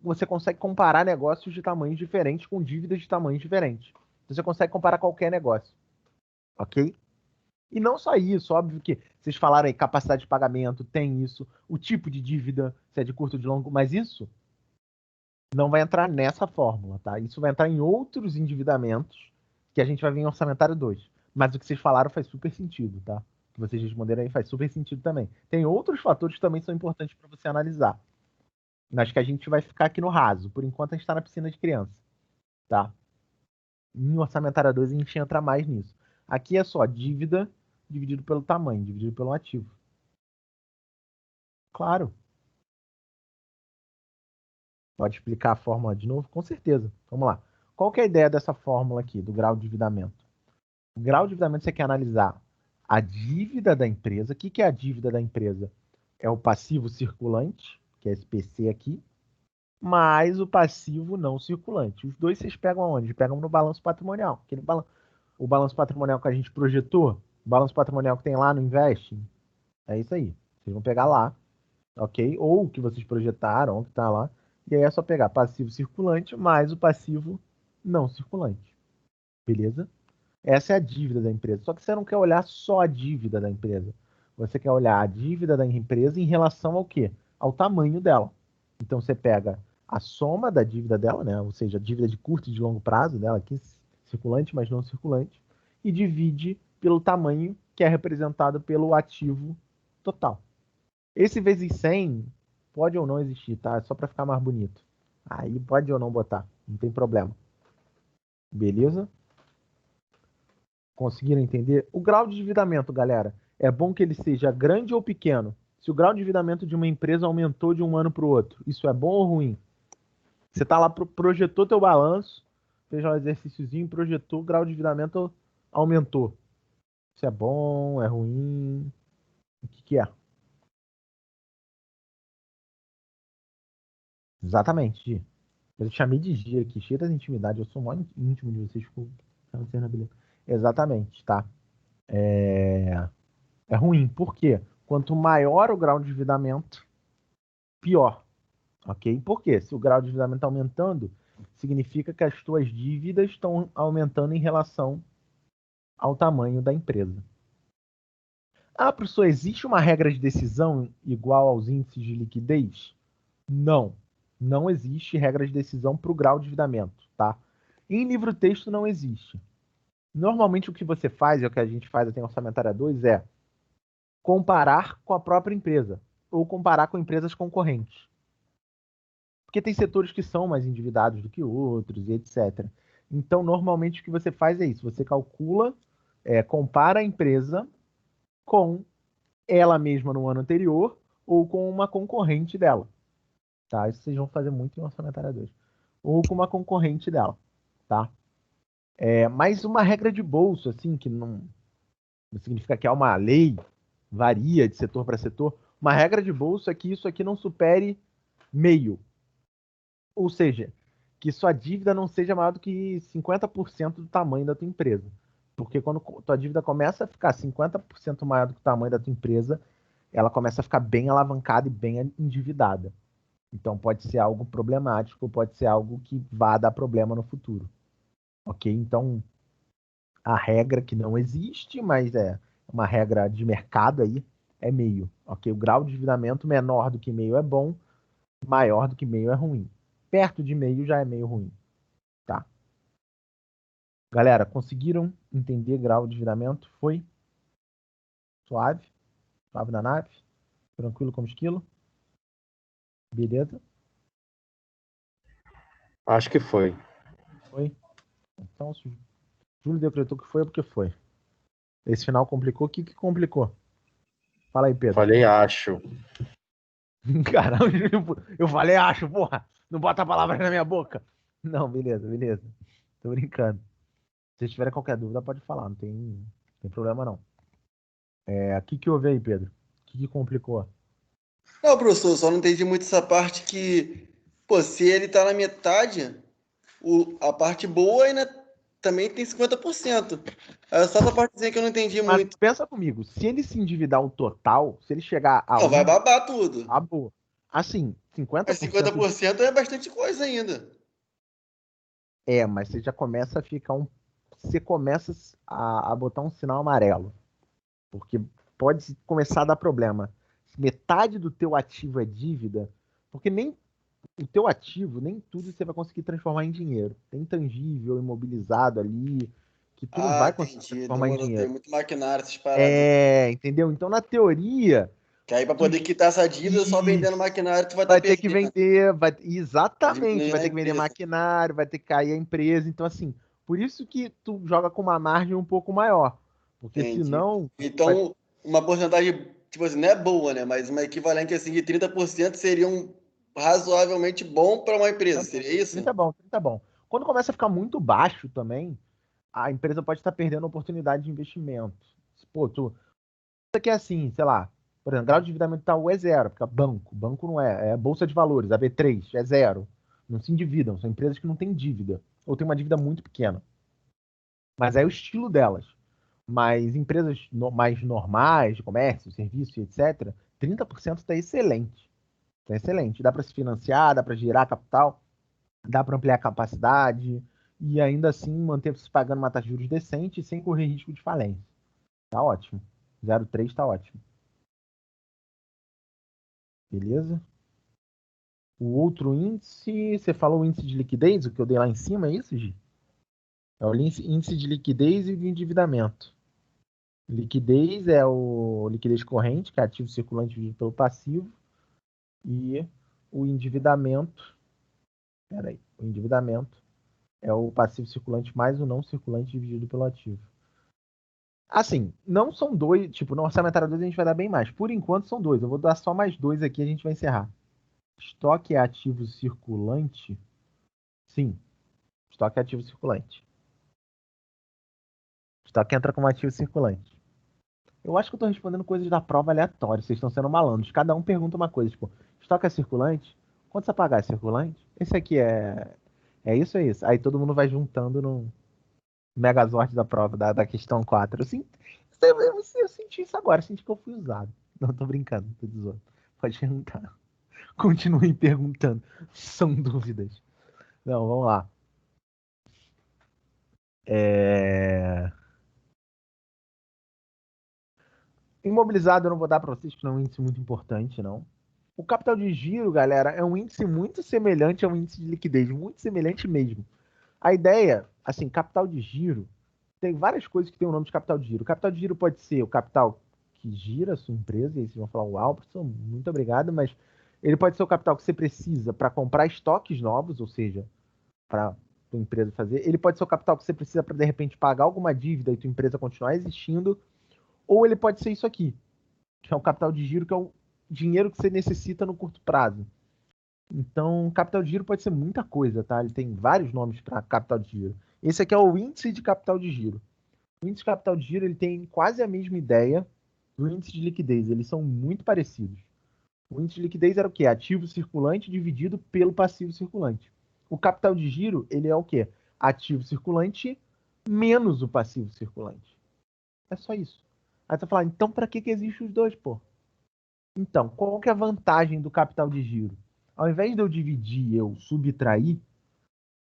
Speaker 1: você consegue comparar negócios de tamanhos diferentes com dívidas de tamanhos diferentes. Você consegue comparar qualquer negócio. Ok? E não só isso, óbvio que vocês falaram aí, capacidade de pagamento, tem isso, o tipo de dívida, se é de curto ou de longo, mas isso não vai entrar nessa fórmula, tá? Isso vai entrar em outros endividamentos que a gente vai ver em orçamentário 2. Mas o que vocês falaram faz super sentido, tá? O que vocês responderam aí faz super sentido também. Tem outros fatores que também são importantes para você analisar. Mas que a gente vai ficar aqui no raso. Por enquanto a gente está na piscina de criança, tá? Em orçamentário 2 a gente entra mais nisso. Aqui é só dívida dividido pelo tamanho, dividido pelo ativo. Claro. Pode explicar a fórmula de novo? Com certeza. Vamos lá. Qual que é a ideia dessa fórmula aqui, do grau de endividamento? O grau de endividamento você quer analisar a dívida da empresa. O que é a dívida da empresa? É o passivo circulante, que é esse PC aqui, mais o passivo não circulante. Os dois vocês pegam aonde? Pegam no balanço patrimonial. O balanço patrimonial que a gente projetou, o balanço patrimonial que tem lá no Investing, é isso aí. Vocês vão pegar lá, ok? Ou o que vocês projetaram, ou que está lá. E aí é só pegar passivo circulante mais o passivo não circulante. Beleza? Essa é a dívida da empresa. Só que você não quer olhar só a dívida da empresa. Você quer olhar a dívida da empresa em relação ao quê? Ao tamanho dela. Então você pega a soma da dívida dela, né? Ou seja, a dívida de curto e de longo prazo dela aqui, se circulante mais não circulante, e divide pelo tamanho que é representado pelo ativo total. Esse vezes 100 pode ou não existir, tá? É só para ficar mais bonito. Aí pode ou não botar, não tem problema. Beleza? Conseguiram entender? O grau de endividamento, galera, é bom que ele seja grande ou pequeno. Se o grau de endividamento de uma empresa aumentou de um ano para o outro, isso é bom ou ruim? Você tá lá, projetou teu balanço, fez um exercíciozinho, projetou, o grau de endividamento aumentou. Isso é bom, é ruim? O que é? Exatamente, Gi. Eu chamei de Gi aqui, cheio das intimidades. Eu sou o maior íntimo de vocês. Exatamente, tá? É ruim. Por quê? Quanto maior o grau de endividamento, pior. Ok? Por quê? Se o grau de endividamento está aumentando, significa que as tuas dívidas estão aumentando em relação ao tamanho da empresa. Ah, professor, existe uma regra de decisão igual aos índices de liquidez? Não. Não existe regra de decisão para o grau de endividamento, tá? Em livro-texto não existe. Normalmente o que você faz, é o que a gente faz até em Orçamentária 2, é comparar com a própria empresa ou comparar com empresas concorrentes. Porque tem setores que são mais endividados do que outros e etc. Então, normalmente o que você faz é isso. Você calcula, compara a empresa com ela mesma no ano anterior ou com uma concorrente dela. Tá? Isso vocês vão fazer muito em Orçamentária 2. Ou com uma concorrente dela. Tá? Mas uma regra de bolso, assim, que não significa que é uma lei, varia de setor para setor. Uma regra de bolso é que isso aqui não supere meio. Ou seja, que sua dívida não seja maior do que 50% do tamanho da tua empresa. Porque quando tua dívida começa a ficar 50% maior do que o tamanho da tua empresa, ela começa a ficar bem alavancada e bem endividada. Então pode ser algo problemático, pode ser algo que vá dar problema no futuro. Ok? Então, a regra que não existe, mas é uma regra de mercado aí, é meio. Ok? O grau de endividamento menor do que meio é bom, maior do que meio é ruim. Perto de meio já é meio ruim. Tá? Galera, conseguiram entender grau de endividamento? Foi? Suave? Suave na nave? Tranquilo como esquilo? Beleza?
Speaker 7: Acho que foi.
Speaker 1: Foi? Então, se o Júlio decretou que foi, é porque foi. Esse final complicou? O que complicou? Fala aí, Pedro.
Speaker 7: Falei, acho.
Speaker 1: Caramba, eu falei, acho, porra. Não bota palavras na minha boca. Não, beleza, beleza. Tô brincando. Se vocês tiverem qualquer dúvida, pode falar. Não tem problema, não. O que houve aí, Pedro? O que complicou?
Speaker 8: Não, professor, só não entendi muito essa parte que, pô, se ele tá na metade, a parte boa ainda também tem 50%. É só essa partezinha que eu não entendi
Speaker 1: Mas
Speaker 8: muito.
Speaker 1: pensa comigo, se ele se endividar o total, se ele chegar a
Speaker 8: Não, vai babar tudo.
Speaker 1: boa. Assim, 50%.
Speaker 8: Mas 50% é bastante coisa ainda.
Speaker 1: Mas você já começa a ficar Você começa a botar um sinal amarelo. Porque pode começar a dar problema. Se metade do teu ativo é dívida, porque nem o teu ativo, nem tudo você vai conseguir transformar em dinheiro. Tem intangível, imobilizado ali, que tu não vai conseguir transformar em dinheiro.
Speaker 8: Tem muito maquinário essas paradas.
Speaker 1: Entendeu? Então, na teoria,
Speaker 8: que aí para poder quitar essa dívida, só vendendo maquinário, tu vai estar
Speaker 1: ter que vender, exatamente, vai ter que vender maquinário, vai ter que cair a empresa. Então, assim, por isso que tu joga com uma margem um pouco maior. Porque senão.
Speaker 8: Então, uma porcentagem, tipo assim, não é boa, né? Mas uma equivalente assim de 30% seria razoavelmente bom para uma empresa, seria isso?
Speaker 1: 30 bom, 30 bom. Quando começa a ficar muito baixo também, a empresa pode estar perdendo a oportunidade de investimento. Pô, isso aqui é assim, sei lá, por exemplo, grau de endividamento tal é zero, porque banco não é bolsa de valores, a B3 é zero. Não se endividam, são empresas que não têm dívida, ou têm uma dívida muito pequena. Mas é o estilo delas. Mas empresas mais normais, de comércio, serviço, etc., 30% está excelente. Está excelente. Dá para se financiar, dá para gerar capital, dá para ampliar a capacidade e ainda assim manter-se pagando uma taxa de juros decente sem correr risco de falência. Tá ótimo. 0,3 tá ótimo. Beleza? O outro índice, você falou o índice de liquidez, o que eu dei lá em cima, é isso, Gi? É o índice de liquidez e de endividamento. Liquidez é o liquidez corrente, que é ativo circulante dividido pelo passivo. E o endividamento... Peraí. O endividamento é o passivo circulante mais o não circulante dividido pelo ativo. Assim, não são dois, tipo, no orçamentário 2 a gente vai dar bem mais. Por enquanto são dois. Eu vou dar só mais dois aqui e a gente vai encerrar. Estoque é ativo circulante? Sim. Estoque é ativo circulante. Estoque entra como ativo circulante. Eu acho que eu tô respondendo coisas da prova aleatórias. Vocês estão sendo malandros. Cada um pergunta uma coisa, tipo, estoque é circulante? Quanto você pagar é circulante? Esse aqui é... É isso, é isso. Aí todo mundo vai juntando no Megazord da prova, da questão 4. Eu senti isso agora, senti que eu fui usado. Não, tô brincando, tô zoando. Pode perguntar. Continuem perguntando. São dúvidas. Não, vamos lá. Imobilizado eu não vou dar para vocês, porque não é um índice muito importante, não. O capital de giro, galera, é um índice muito semelhante ao índice de liquidez, muito semelhante mesmo. A ideia, assim, capital de giro, tem várias coisas que tem o nome de capital de giro. O capital de giro pode ser o capital que gira a sua empresa, e aí vocês vão falar, uau, professor, muito obrigado, mas ele pode ser o capital que você precisa para comprar estoques novos, ou seja, para a tua empresa fazer. Ele pode ser o capital que você precisa para, de repente, pagar alguma dívida e tua empresa continuar existindo. Ou ele pode ser isso aqui, que é o capital de giro, que é o dinheiro que você necessita no curto prazo. Então, capital de giro pode ser muita coisa, tá? Ele tem vários nomes para capital de giro. Esse aqui é o índice de capital de giro. O índice de capital de giro ele tem quase a mesma ideia do índice de liquidez. Eles são muito parecidos. O índice de liquidez era o quê? Ativo circulante dividido pelo passivo circulante. O capital de giro, ele é o quê? Ativo circulante menos o passivo circulante. É só isso. Aí você vai falar, então para que existem os dois, pô? Então, qual que é a vantagem do capital de giro? Ao invés de eu dividir e eu subtrair,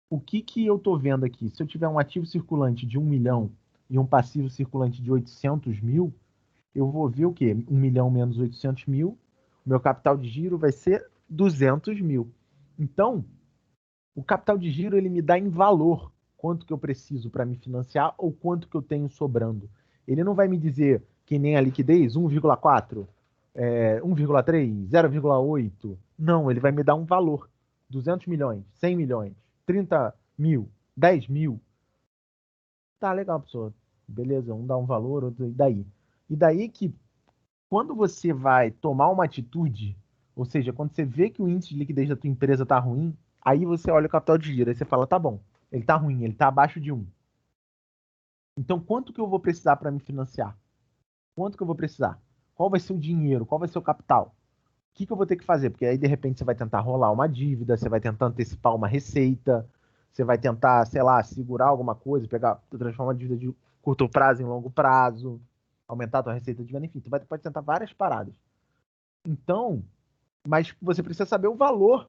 Speaker 1: o que eu estou vendo aqui? Se eu tiver um ativo circulante de 1 milhão e um passivo circulante de 800 mil, eu vou ver o quê? 1 milhão menos 800 mil, meu capital de giro vai ser 200 mil. Então, o capital de giro ele me dá em valor quanto que eu preciso para me financiar ou quanto que eu tenho sobrando. Ele não vai me dizer que nem a liquidez, 1,4, 1,3, 0,8. Não, ele vai me dar um valor. 200 milhões, 100 milhões, 30 mil, 10 mil. Tá, legal, pessoal. Beleza, um dá um valor, outro... E daí? E daí que quando você vai tomar uma atitude, ou seja, quando você vê que o índice de liquidez da tua empresa tá ruim, aí você olha o capital de giro, aí você fala, tá bom, ele tá ruim, ele tá abaixo de 1. Então, quanto que eu vou precisar para me financiar? Quanto que eu vou precisar? Qual vai ser o dinheiro? Qual vai ser o capital? O que eu vou ter que fazer? Porque aí, de repente, você vai tentar rolar uma dívida, você vai tentar antecipar uma receita, você vai tentar, sei lá, segurar alguma coisa, transformar uma dívida de curto prazo em longo prazo, aumentar a tua receita de venda, enfim, tu pode tentar várias paradas. Então, mas você precisa saber o valor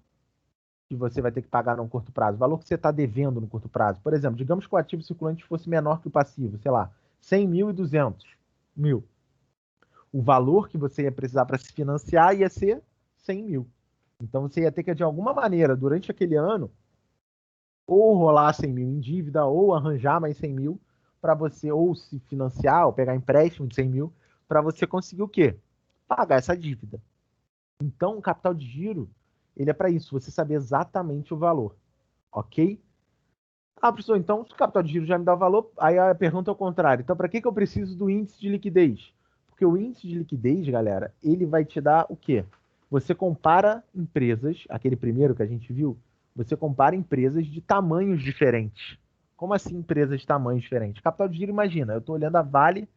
Speaker 1: que você vai ter que pagar no curto prazo, o valor que você está devendo no curto prazo. Por exemplo, digamos que o ativo circulante fosse menor que o passivo, sei lá, 100 mil e 200 mil. O valor que você ia precisar para se financiar ia ser 100 mil. Então você ia ter que, de alguma maneira, durante aquele ano, ou rolar 100 mil em dívida, ou arranjar mais 100 mil para você, ou se financiar, ou pegar empréstimo de 100 mil, para você conseguir o quê? Pagar essa dívida. Então, o capital de giro, ele é para isso, você saber exatamente o valor. Ok? Ah, professor, então se o capital de giro já me dá o valor, aí a pergunta é o contrário. Então, para que eu preciso do índice de liquidez? Porque o índice de liquidez, galera, ele vai te dar o quê? Você compara empresas, aquele primeiro que a gente viu, você compara empresas de tamanhos diferentes. Como assim empresas de tamanhos diferentes? Capital de giro, imagina, eu estou olhando a Vale,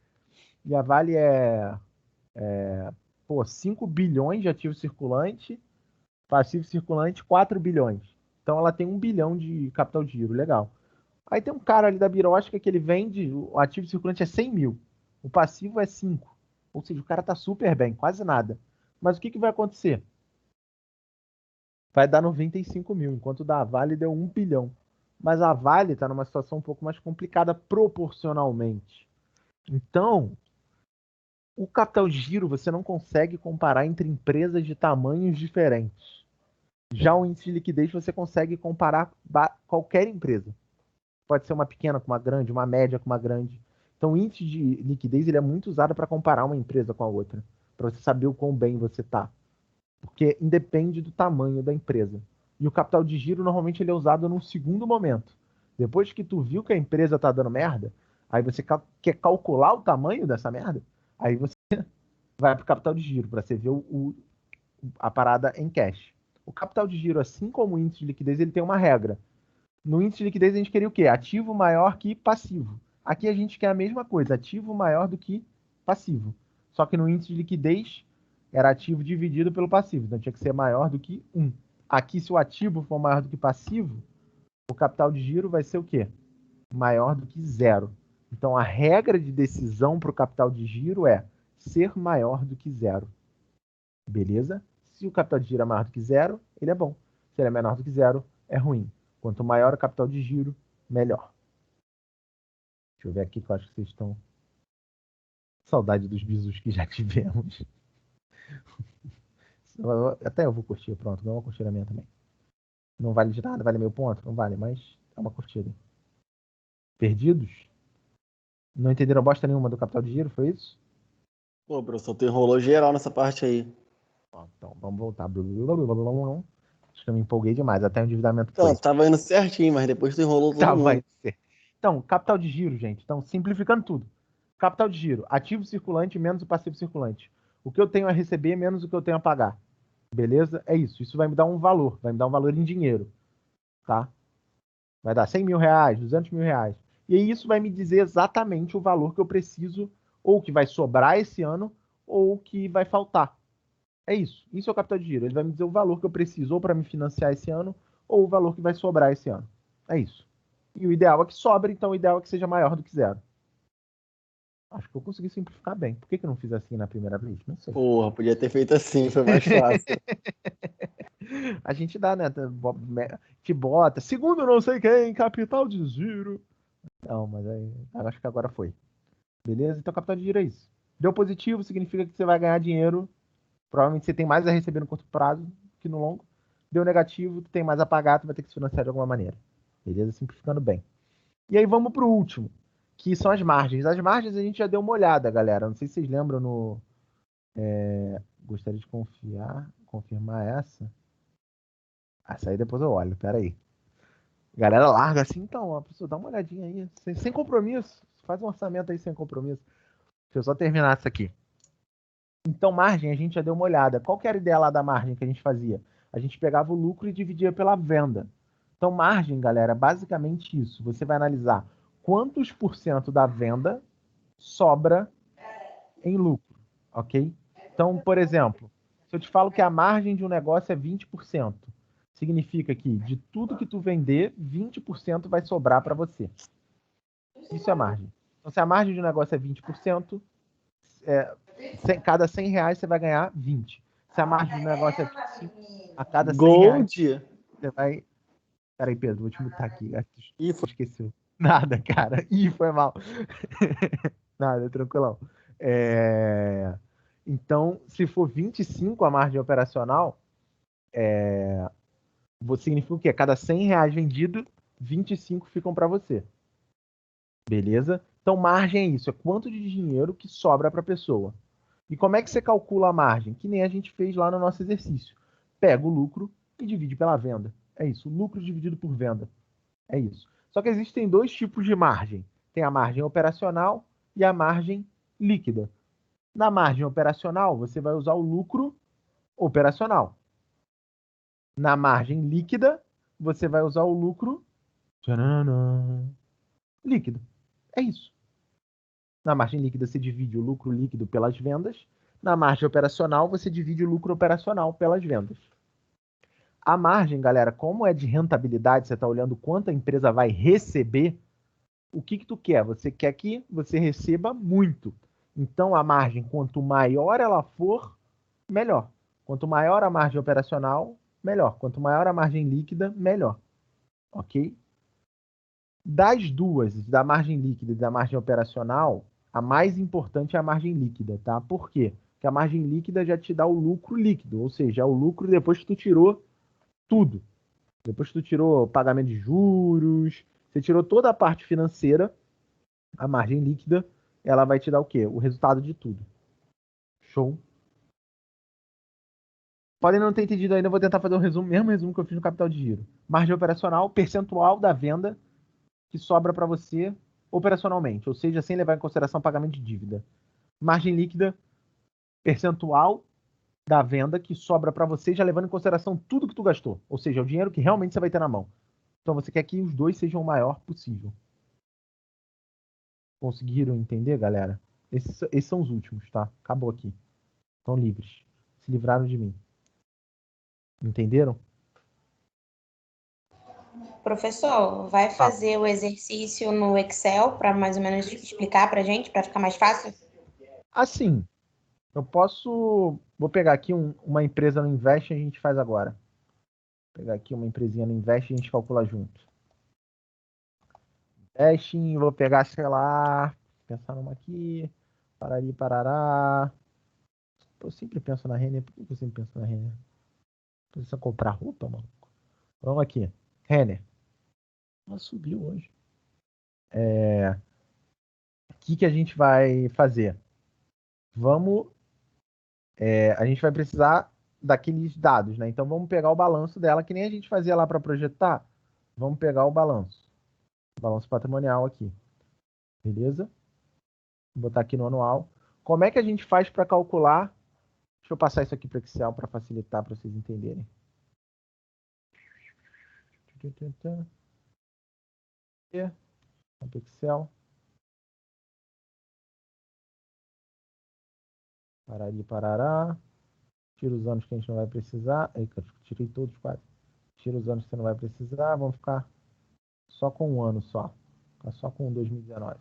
Speaker 1: e a Vale é 5 bilhões de ativo circulante, passivo circulante 4 bilhões. Então ela tem 1 bilhão de capital de giro, legal. Aí tem um cara ali da Birosca que ele vende, o ativo circulante é 100 mil, o passivo é 5. Ou seja, o cara tá super bem, quase nada. Mas o que vai acontecer? Vai dar 95 mil, enquanto o da Vale deu 1 bilhão. Mas a Vale está numa situação um pouco mais complicada proporcionalmente. Então, o capital de giro você não consegue comparar entre empresas de tamanhos diferentes. Já o índice de liquidez você consegue comparar qualquer empresa. pode ser uma pequena com uma grande, uma média com uma grande. Então, o índice de liquidez ele é muito usado para comparar uma empresa com a outra, para você saber o quão bem você está. Porque independe do tamanho da empresa. E o capital de giro, normalmente, ele é usado num segundo momento. Depois que tu viu que a empresa está dando merda, aí você quer calcular o tamanho dessa merda, aí você vai para o capital de giro, para você ver a parada em cash. O capital de giro, assim como o índice de liquidez, ele tem uma regra. No índice de liquidez, a gente queria o quê? Ativo maior que passivo. Aqui a gente quer a mesma coisa, ativo maior do que passivo. Só que no índice de liquidez, era ativo dividido pelo passivo. Então tinha que ser maior do que 1. Aqui, se o ativo for maior do que passivo, o capital de giro vai ser o quê? Maior do que 0. Então a regra de decisão para o capital de giro é ser maior do que 0. Beleza? Se o capital de giro é maior do que 0, ele é bom. Se ele é menor do que 0, é ruim. Quanto maior o capital de giro, melhor. Deixa eu ver aqui que eu acho que vocês estão... Saudade dos bisus que já tivemos. Até eu vou curtir, pronto. Dá uma curtida minha também. Não vale de nada, vale meio ponto? Não vale, mas é uma curtida. Perdidos? Não entenderam bosta nenhuma do capital de giro, foi isso?
Speaker 8: Pô, professor, tu enrolou geral nessa parte aí.
Speaker 1: Então, vamos voltar. Acho que eu me empolguei demais, até o endividamento
Speaker 8: Então,
Speaker 1: foi.
Speaker 8: tava indo certinho, mas depois tu enrolou todo mundo.
Speaker 1: Vai ser. Então, capital de giro, gente. Então, simplificando tudo. Capital de giro, ativo circulante menos o passivo circulante. O que eu tenho a receber menos o que eu tenho a pagar. Beleza? É isso. Isso vai me dar um valor. Vai me dar um valor em dinheiro. Tá? Vai dar 100 mil reais, 200 mil reais. E aí isso vai me dizer exatamente o valor que eu preciso, ou que vai sobrar esse ano, ou que vai faltar. É isso. Isso é o capital de giro. Ele vai me dizer o valor que eu preciso ou para me financiar esse ano, ou o valor que vai sobrar esse ano. É isso. E o ideal é que sobre, então o ideal é que seja maior do que 0. Acho que eu consegui simplificar bem. Por que eu não fiz assim na primeira vez? Não sei.
Speaker 8: Porra, podia ter feito assim, foi mais fácil.
Speaker 1: A gente dá, né? Te bota. Segundo não sei quem, capital de giro. Não, mas aí acho que agora foi. Beleza? Então capital de giro é isso. Deu positivo, significa que você vai ganhar dinheiro. Provavelmente você tem mais a receber no curto prazo que no longo. Deu negativo, tu tem mais a pagar, tu vai ter que se financiar de alguma maneira. Beleza? Simplificando bem. E aí vamos pro último, que são as margens. As margens a gente já deu uma olhada, galera. Não sei se vocês lembram no... Gostaria de confirmar essa. Essa aí depois eu olho, peraí. Galera larga assim, então, a pessoa dá uma olhadinha aí. Sem compromisso. Faz um orçamento aí sem compromisso. Deixa eu só terminar isso aqui. Então, margem, a gente já deu uma olhada. Qual que era a ideia lá da margem que a gente fazia? A gente pegava o lucro e dividia pela venda. Então, margem, galera, é basicamente isso. Você vai analisar quantos % da venda sobra em lucro, ok? Então, por exemplo, se eu te falo que a margem de um negócio é 20%, significa que de tudo que tu vender, 20% vai sobrar para você. Isso é margem. Então, se a margem de um negócio é 20%, cada 100 reais você vai ganhar 20. Se a margem de um negócio é 25, a cada 100 reais você vai... Peraí, Pedro, vou te mutar aqui. Ih, esqueceu. Nada, cara. Ih, foi mal. Nada, tranquilão. Então, se for 25 a margem operacional, significa o quê? Cada 100 reais vendido, 25 ficam para você. Beleza? Então, margem é isso. É quanto de dinheiro que sobra para a pessoa. E como é que você calcula a margem? Que nem a gente fez lá no nosso exercício. Pega o lucro e divide pela venda. É isso. Lucro dividido por venda. É isso. Só que existem dois tipos de margem. Tem a margem operacional e a margem líquida. Na margem operacional, você vai usar o lucro operacional. Na margem líquida, você vai usar o lucro líquido. É isso. Na margem líquida, você divide o lucro líquido pelas vendas. Na margem operacional, você divide o lucro operacional pelas vendas. A margem, galera, como é de rentabilidade, você está olhando quanto a empresa vai receber, o que tu quer? Você quer que você receba muito. Então, a margem, quanto maior ela for, melhor. Quanto maior a margem operacional, melhor. Quanto maior a margem líquida, melhor. Ok? Das duas, da margem líquida e da margem operacional, a mais importante é a margem líquida, tá? Por quê? Porque a margem líquida já te dá o lucro líquido, ou seja, é o lucro depois que tu tirou tudo. Depois que tu tirou pagamento de juros, Você tirou toda a parte financeira, a margem líquida, ela vai te dar o quê? O resultado de tudo. Show? Podem não ter entendido ainda, eu vou tentar fazer o mesmo resumo que eu fiz no capital de giro. Margem operacional, percentual da venda que sobra para você operacionalmente, ou seja, sem levar em consideração pagamento de dívida. Margem líquida, percentual da venda que sobra para você, já levando em consideração tudo que tu gastou, ou seja, o dinheiro que realmente você vai ter na mão. Então você quer que os dois sejam o maior possível. Conseguiram entender, galera? Esses são os últimos, tá? Acabou aqui. Estão livres. Se livraram de mim. Entenderam?
Speaker 2: Professor, vai fazer o exercício no Excel para mais ou menos explicar para a gente, para ficar mais fácil?
Speaker 1: Assim, eu posso... Vou pegar aqui uma empresa no Invest e a gente faz agora. Vou pegar aqui uma empresinha no Invest e a gente calcula junto. Investing, vou pegar, sei lá... Pensar numa aqui... Parari, parará... Eu sempre penso na Renner. Por que eu sempre penso na Renner? Precisa comprar roupa, mano. Vamos aqui. Renner. Ela subiu hoje. O que a gente vai fazer? A gente vai precisar daqueles dados, né? Então vamos pegar o balanço dela, que nem a gente fazia lá para projetar. Vamos pegar o balanço. Balanço patrimonial aqui. Beleza? Vou botar aqui no anual. Como é que a gente faz para calcular? Deixa eu passar isso aqui para Excel para facilitar para vocês entenderem. Excel. Parari, parará. Tira os anos que a gente não vai precisar. Aí, tirei todos quase. Tira os anos que você não vai precisar. Vamos ficar só com um ano só. Ficar só com 2019.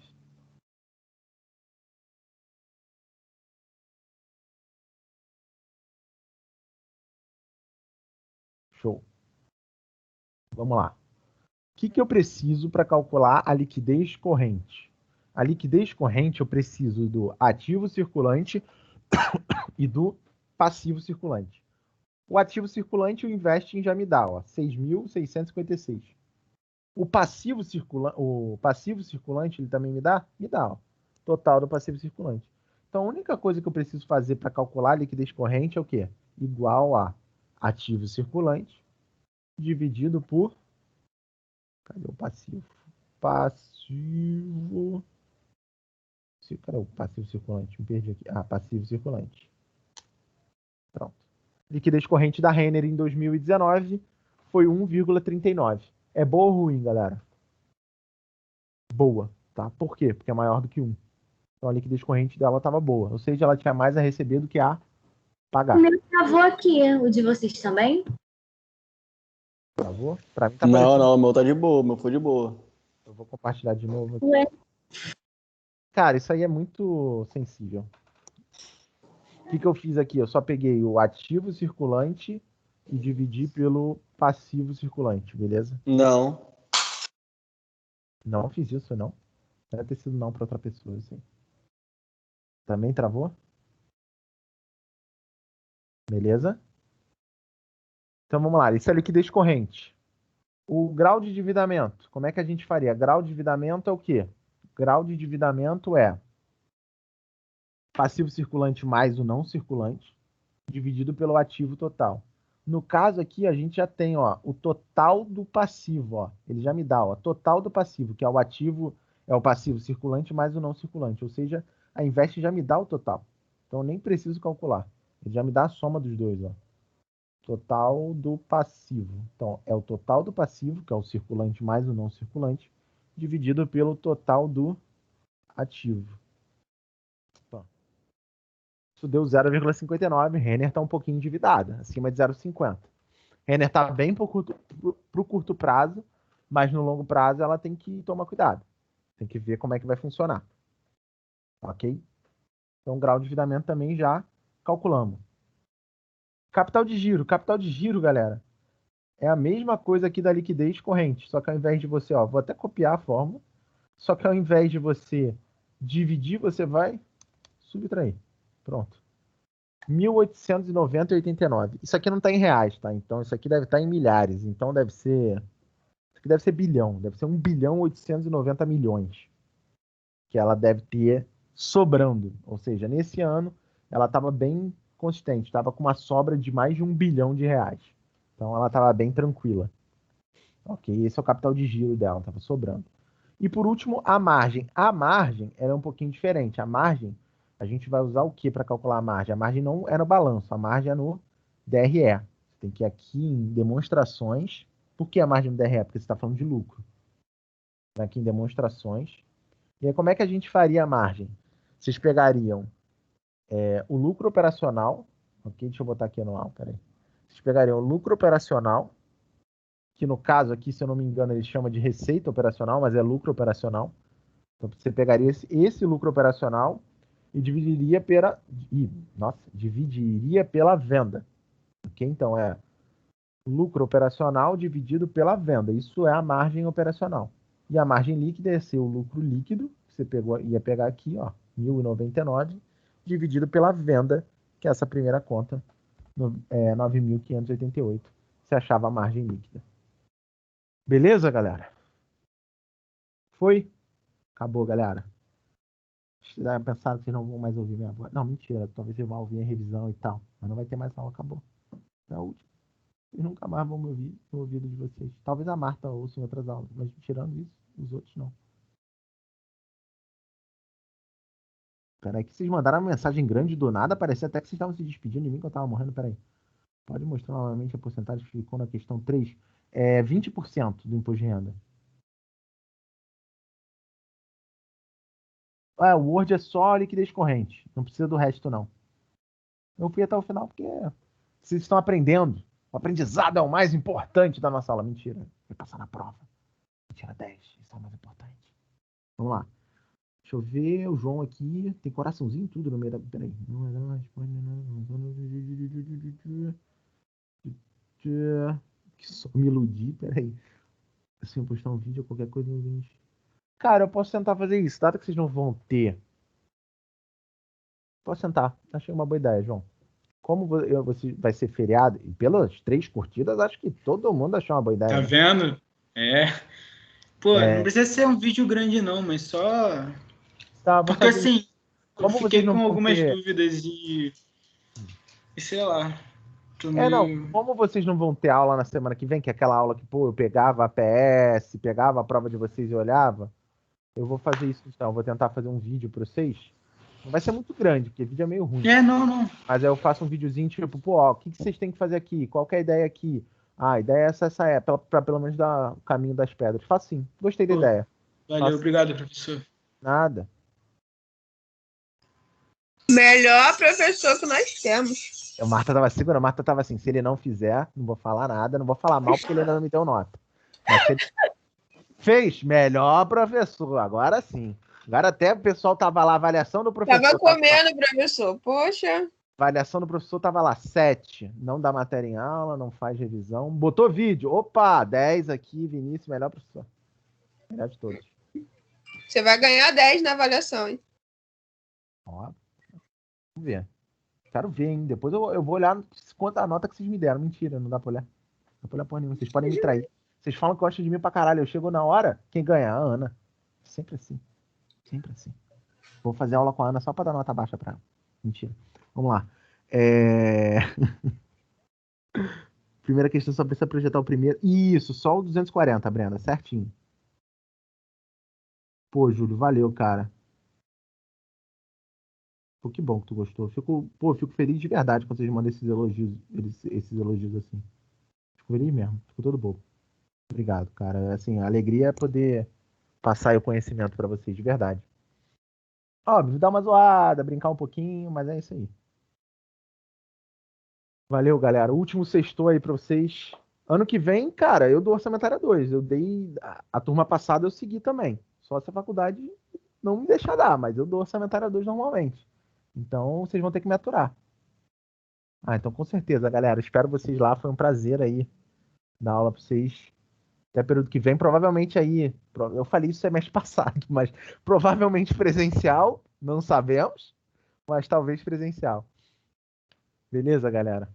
Speaker 1: Show. Vamos lá. O que eu preciso para calcular a liquidez corrente? A liquidez corrente eu preciso do ativo circulante e do passivo circulante. O ativo circulante, o Investing já me dá, ó, 6.656. O passivo circulante, ele também me dá? Me dá, ó, total do passivo circulante. Então, a única coisa que eu preciso fazer para calcular a liquidez corrente é o quê? Igual a ativo circulante dividido por... Cadê o passivo? Passivo... Cadê o passivo circulante? Me perdi aqui. Ah, passivo circulante. Pronto. Liquidez corrente da Renner em 2019 foi 1,39. É boa ou ruim, galera? Boa, tá? Por quê? Porque é maior do que 1. Então a liquidez corrente dela estava boa. Ou seja, ela tinha mais a receber do que a pagar.
Speaker 4: O meu travou aqui. O de vocês também?
Speaker 1: Travou? Pra mim tá
Speaker 8: Não,
Speaker 1: parecendo...
Speaker 8: não, o meu tá de boa, o meu foi de boa.
Speaker 1: Eu vou compartilhar de novo aqui.
Speaker 4: Ué.
Speaker 1: Cara, isso aí é muito sensível. O que eu fiz aqui? Eu só peguei o ativo circulante e dividi pelo passivo circulante, beleza?
Speaker 8: Não.
Speaker 1: Não fiz isso, não. Deve ter sido não para outra pessoa, assim. Também travou? Beleza? Então vamos lá. Isso é liquidez corrente. O grau de endividamento. Como é que a gente faria? Grau de endividamento é o quê? Grau de endividamento é passivo circulante mais o não circulante, dividido pelo ativo total. No caso aqui, a gente já tem, ó, o total do passivo, ó. Ele já me dá, ó, total do passivo, que é o ativo, é o passivo circulante mais o não circulante. Ou seja, a Invest já me dá o total. Então, eu nem preciso calcular. Ele já me dá a soma dos dois, ó. Total do passivo. Então, é o total do passivo, que é o circulante mais o não circulante, dividido pelo total do ativo. Isso deu 0,59. Renner está um pouquinho endividada, acima de 0,50. Renner está bem para o curto prazo, mas no longo prazo ela tem que tomar cuidado. Tem que ver como é que vai funcionar. Ok? Então, grau de endividamento também já calculamos. Capital de giro. Capital de giro, galera, é a mesma coisa aqui da liquidez corrente. Só que ao invés de você, ó, vou até copiar a fórmula. Só que ao invés de você dividir, você vai subtrair. Pronto. 1.890,89. Isso aqui não está em reais, tá? Então, isso aqui deve estar em milhares. Então, deve ser Isso aqui deve ser bilhão. Deve ser 1.890 bilhões. Que ela deve ter sobrando. Ou seja, nesse ano, ela estava bem consistente. Estava com uma sobra de mais de 1 bilhão de reais. Então, ela estava bem tranquila. Ok, esse é o capital de giro dela. Estava sobrando. E, por último, a margem. A margem ela é um pouquinho diferente. A margem, a gente vai usar o que para calcular a margem? A margem não é no balanço. A margem é no DRE. Você tem que ir aqui em demonstrações. Por que a margem no DRE? Porque você está falando de lucro. Aqui em demonstrações. E aí, como é que a gente faria a margem? Vocês pegariam o lucro operacional. Ok, deixa eu botar aqui anual, peraí. Vocês pegariam o lucro operacional, que no caso aqui, se eu não me engano, ele chama de receita operacional, mas é lucro operacional. Então, você pegaria esse lucro operacional e dividiria pela venda. Ok? Então, é lucro operacional dividido pela venda. Isso é a margem operacional. E a margem líquida ia ser o lucro líquido, que você ia pegar aqui, ó, 1.099, dividido pela venda, que é essa primeira conta, 9.588. Você achava a margem líquida. Beleza, galera? Foi? Acabou, galera. Pensaram que vocês não vão mais ouvir minha voz. Não, mentira. Talvez vocês vão ouvir a revisão e tal. Mas não vai ter mais aula, acabou. É a última. Vocês nunca mais vão me ouvir no ouvido de vocês. Talvez a Marta ouça em outras aulas, mas tirando isso, os outros não. Peraí, que vocês mandaram uma mensagem grande do nada. Parecia até que vocês estavam se despedindo de mim que eu tava morrendo. Peraí. Pode mostrar novamente a porcentagem que ficou na questão 3. 20% do imposto de renda. O Word é só liquidez corrente. Não precisa do resto, não. Eu fui até o final porque vocês estão aprendendo. O aprendizado é o mais importante da nossa aula. Mentira. Vai passar na prova. Mentira, 10. Isso é o mais importante. Vamos lá. Deixa eu ver. O João aqui. Tem coraçãozinho e tudo no meio da... Peraí. Não responde nada. Que só me iludi. Peraí. Assim, eu postar um vídeo ou qualquer coisa no vídeo. Cara, eu posso tentar fazer isso. Dado que vocês não vão ter. Posso tentar. Achei uma boa ideia, João. Como você vai ser feriado, e pelas 3 curtidas, acho que todo mundo achou uma boa ideia.
Speaker 6: Tá vendo? Pô, não precisa ser um vídeo grande, não, mas só.
Speaker 1: Tá,
Speaker 6: porque assim, eu fiquei com algumas
Speaker 1: ter...
Speaker 6: dúvidas e sei lá.
Speaker 1: Como vocês não vão ter aula na semana que vem, que é aquela aula que, eu pegava a PS, pegava a prova de vocês e olhava, eu vou fazer isso então. Eu vou tentar fazer um vídeo para vocês. Não vai ser muito grande, porque vídeo é meio ruim.
Speaker 6: Não.
Speaker 1: Mas aí eu faço um videozinho tipo, o que vocês têm que fazer aqui? Qual que é a ideia aqui? A ideia é essa para pelo menos dar o caminho das pedras. Faço sim. Gostei da ideia.
Speaker 6: Valeu, obrigado, professor.
Speaker 1: Nada.
Speaker 5: Melhor professor que nós temos.
Speaker 1: A Marta tava segura, a Marta tava assim, se ele não fizer, não vou falar nada, não vou falar mal porque ele ainda não me deu nota. Mas se ele fez, melhor professor, agora sim. Agora até o pessoal tava lá, avaliação do professor.
Speaker 5: Tava comendo, professor, poxa.
Speaker 1: Avaliação do professor tava lá, 7. Não dá matéria em aula, não faz revisão. Botou vídeo, opa, 10 aqui, Vinícius, melhor professor. Melhor de todos.
Speaker 5: Você vai ganhar 10 na avaliação, hein?
Speaker 1: Ó, vamos ver. Quero ver, hein? Depois eu vou olhar quanto a nota que vocês me deram. Mentira, não dá pra olhar. Não dá pra olhar porra nenhuma. Vocês podem me trair. Vocês falam que gostam de mim pra caralho. Eu chego na hora, quem ganha? A Ana. Sempre assim. Sempre assim. Vou fazer aula com a Ana só pra dar nota baixa pra ela. Mentira. Vamos lá. Primeira questão, só precisa projetar o primeiro. Isso, só o 240, Brenda. Certinho. Pô, Júlio, valeu, cara. Pô, que bom que tu gostou. Fico feliz de verdade quando vocês mandam esses elogios assim. Fico feliz mesmo. Fico todo bobo. Obrigado, cara. Assim, a alegria é poder passar o conhecimento pra vocês, de verdade. Óbvio, dar uma zoada, brincar um pouquinho, mas é isso aí. Valeu, galera. O último sextou aí pra vocês. Ano que vem, cara, eu dou orçamentária 2. Eu dei... A turma passada eu segui também. Só se a faculdade não me deixar dar, mas eu dou orçamentária 2 normalmente. Então, vocês vão ter que me aturar. Então com certeza, galera. Espero vocês lá. Foi um prazer aí dar aula pra vocês. Até período que vem, provavelmente aí... Eu falei isso semestre passado, mas provavelmente presencial. Não sabemos. Mas talvez presencial. Beleza, galera?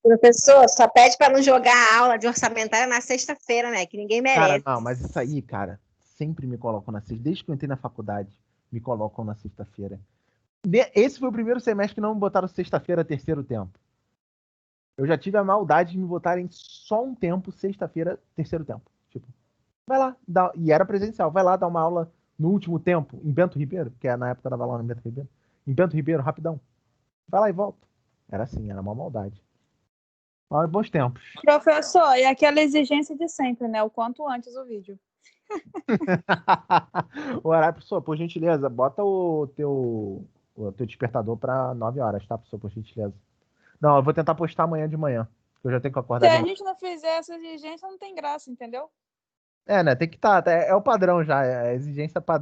Speaker 7: Professor, só pede para não jogar a aula de orçamentária na sexta-feira, né? Que ninguém merece.
Speaker 1: Cara, não, mas isso aí, cara, sempre me colocam na sexta. Desde que eu entrei na faculdade, me colocam na sexta-feira. Esse foi o primeiro semestre que não me botaram sexta-feira, terceiro tempo. Eu já tive a maldade de me botarem só um tempo, sexta-feira, terceiro tempo. Tipo, vai lá, e era presencial, vai lá dar uma aula no último tempo, em Bento Ribeiro, que na época eu dava aula em Bento Ribeiro. Em Bento Ribeiro, rapidão. Vai lá e volta. Era assim, era uma maldade. Mas bons tempos.
Speaker 3: Professor, e aquela exigência de sempre, né? O quanto antes o vídeo.
Speaker 1: O horário, professor, por gentileza, bota o teu despertador para 9 horas, tá, professor, por gentileza? Não, eu vou tentar postar amanhã de manhã, porque eu já tenho que acordar.
Speaker 3: Se a gente não fizer essa exigência, não tem graça, entendeu?
Speaker 1: É, né, tem que estar, é o padrão já, é a exigência padrão.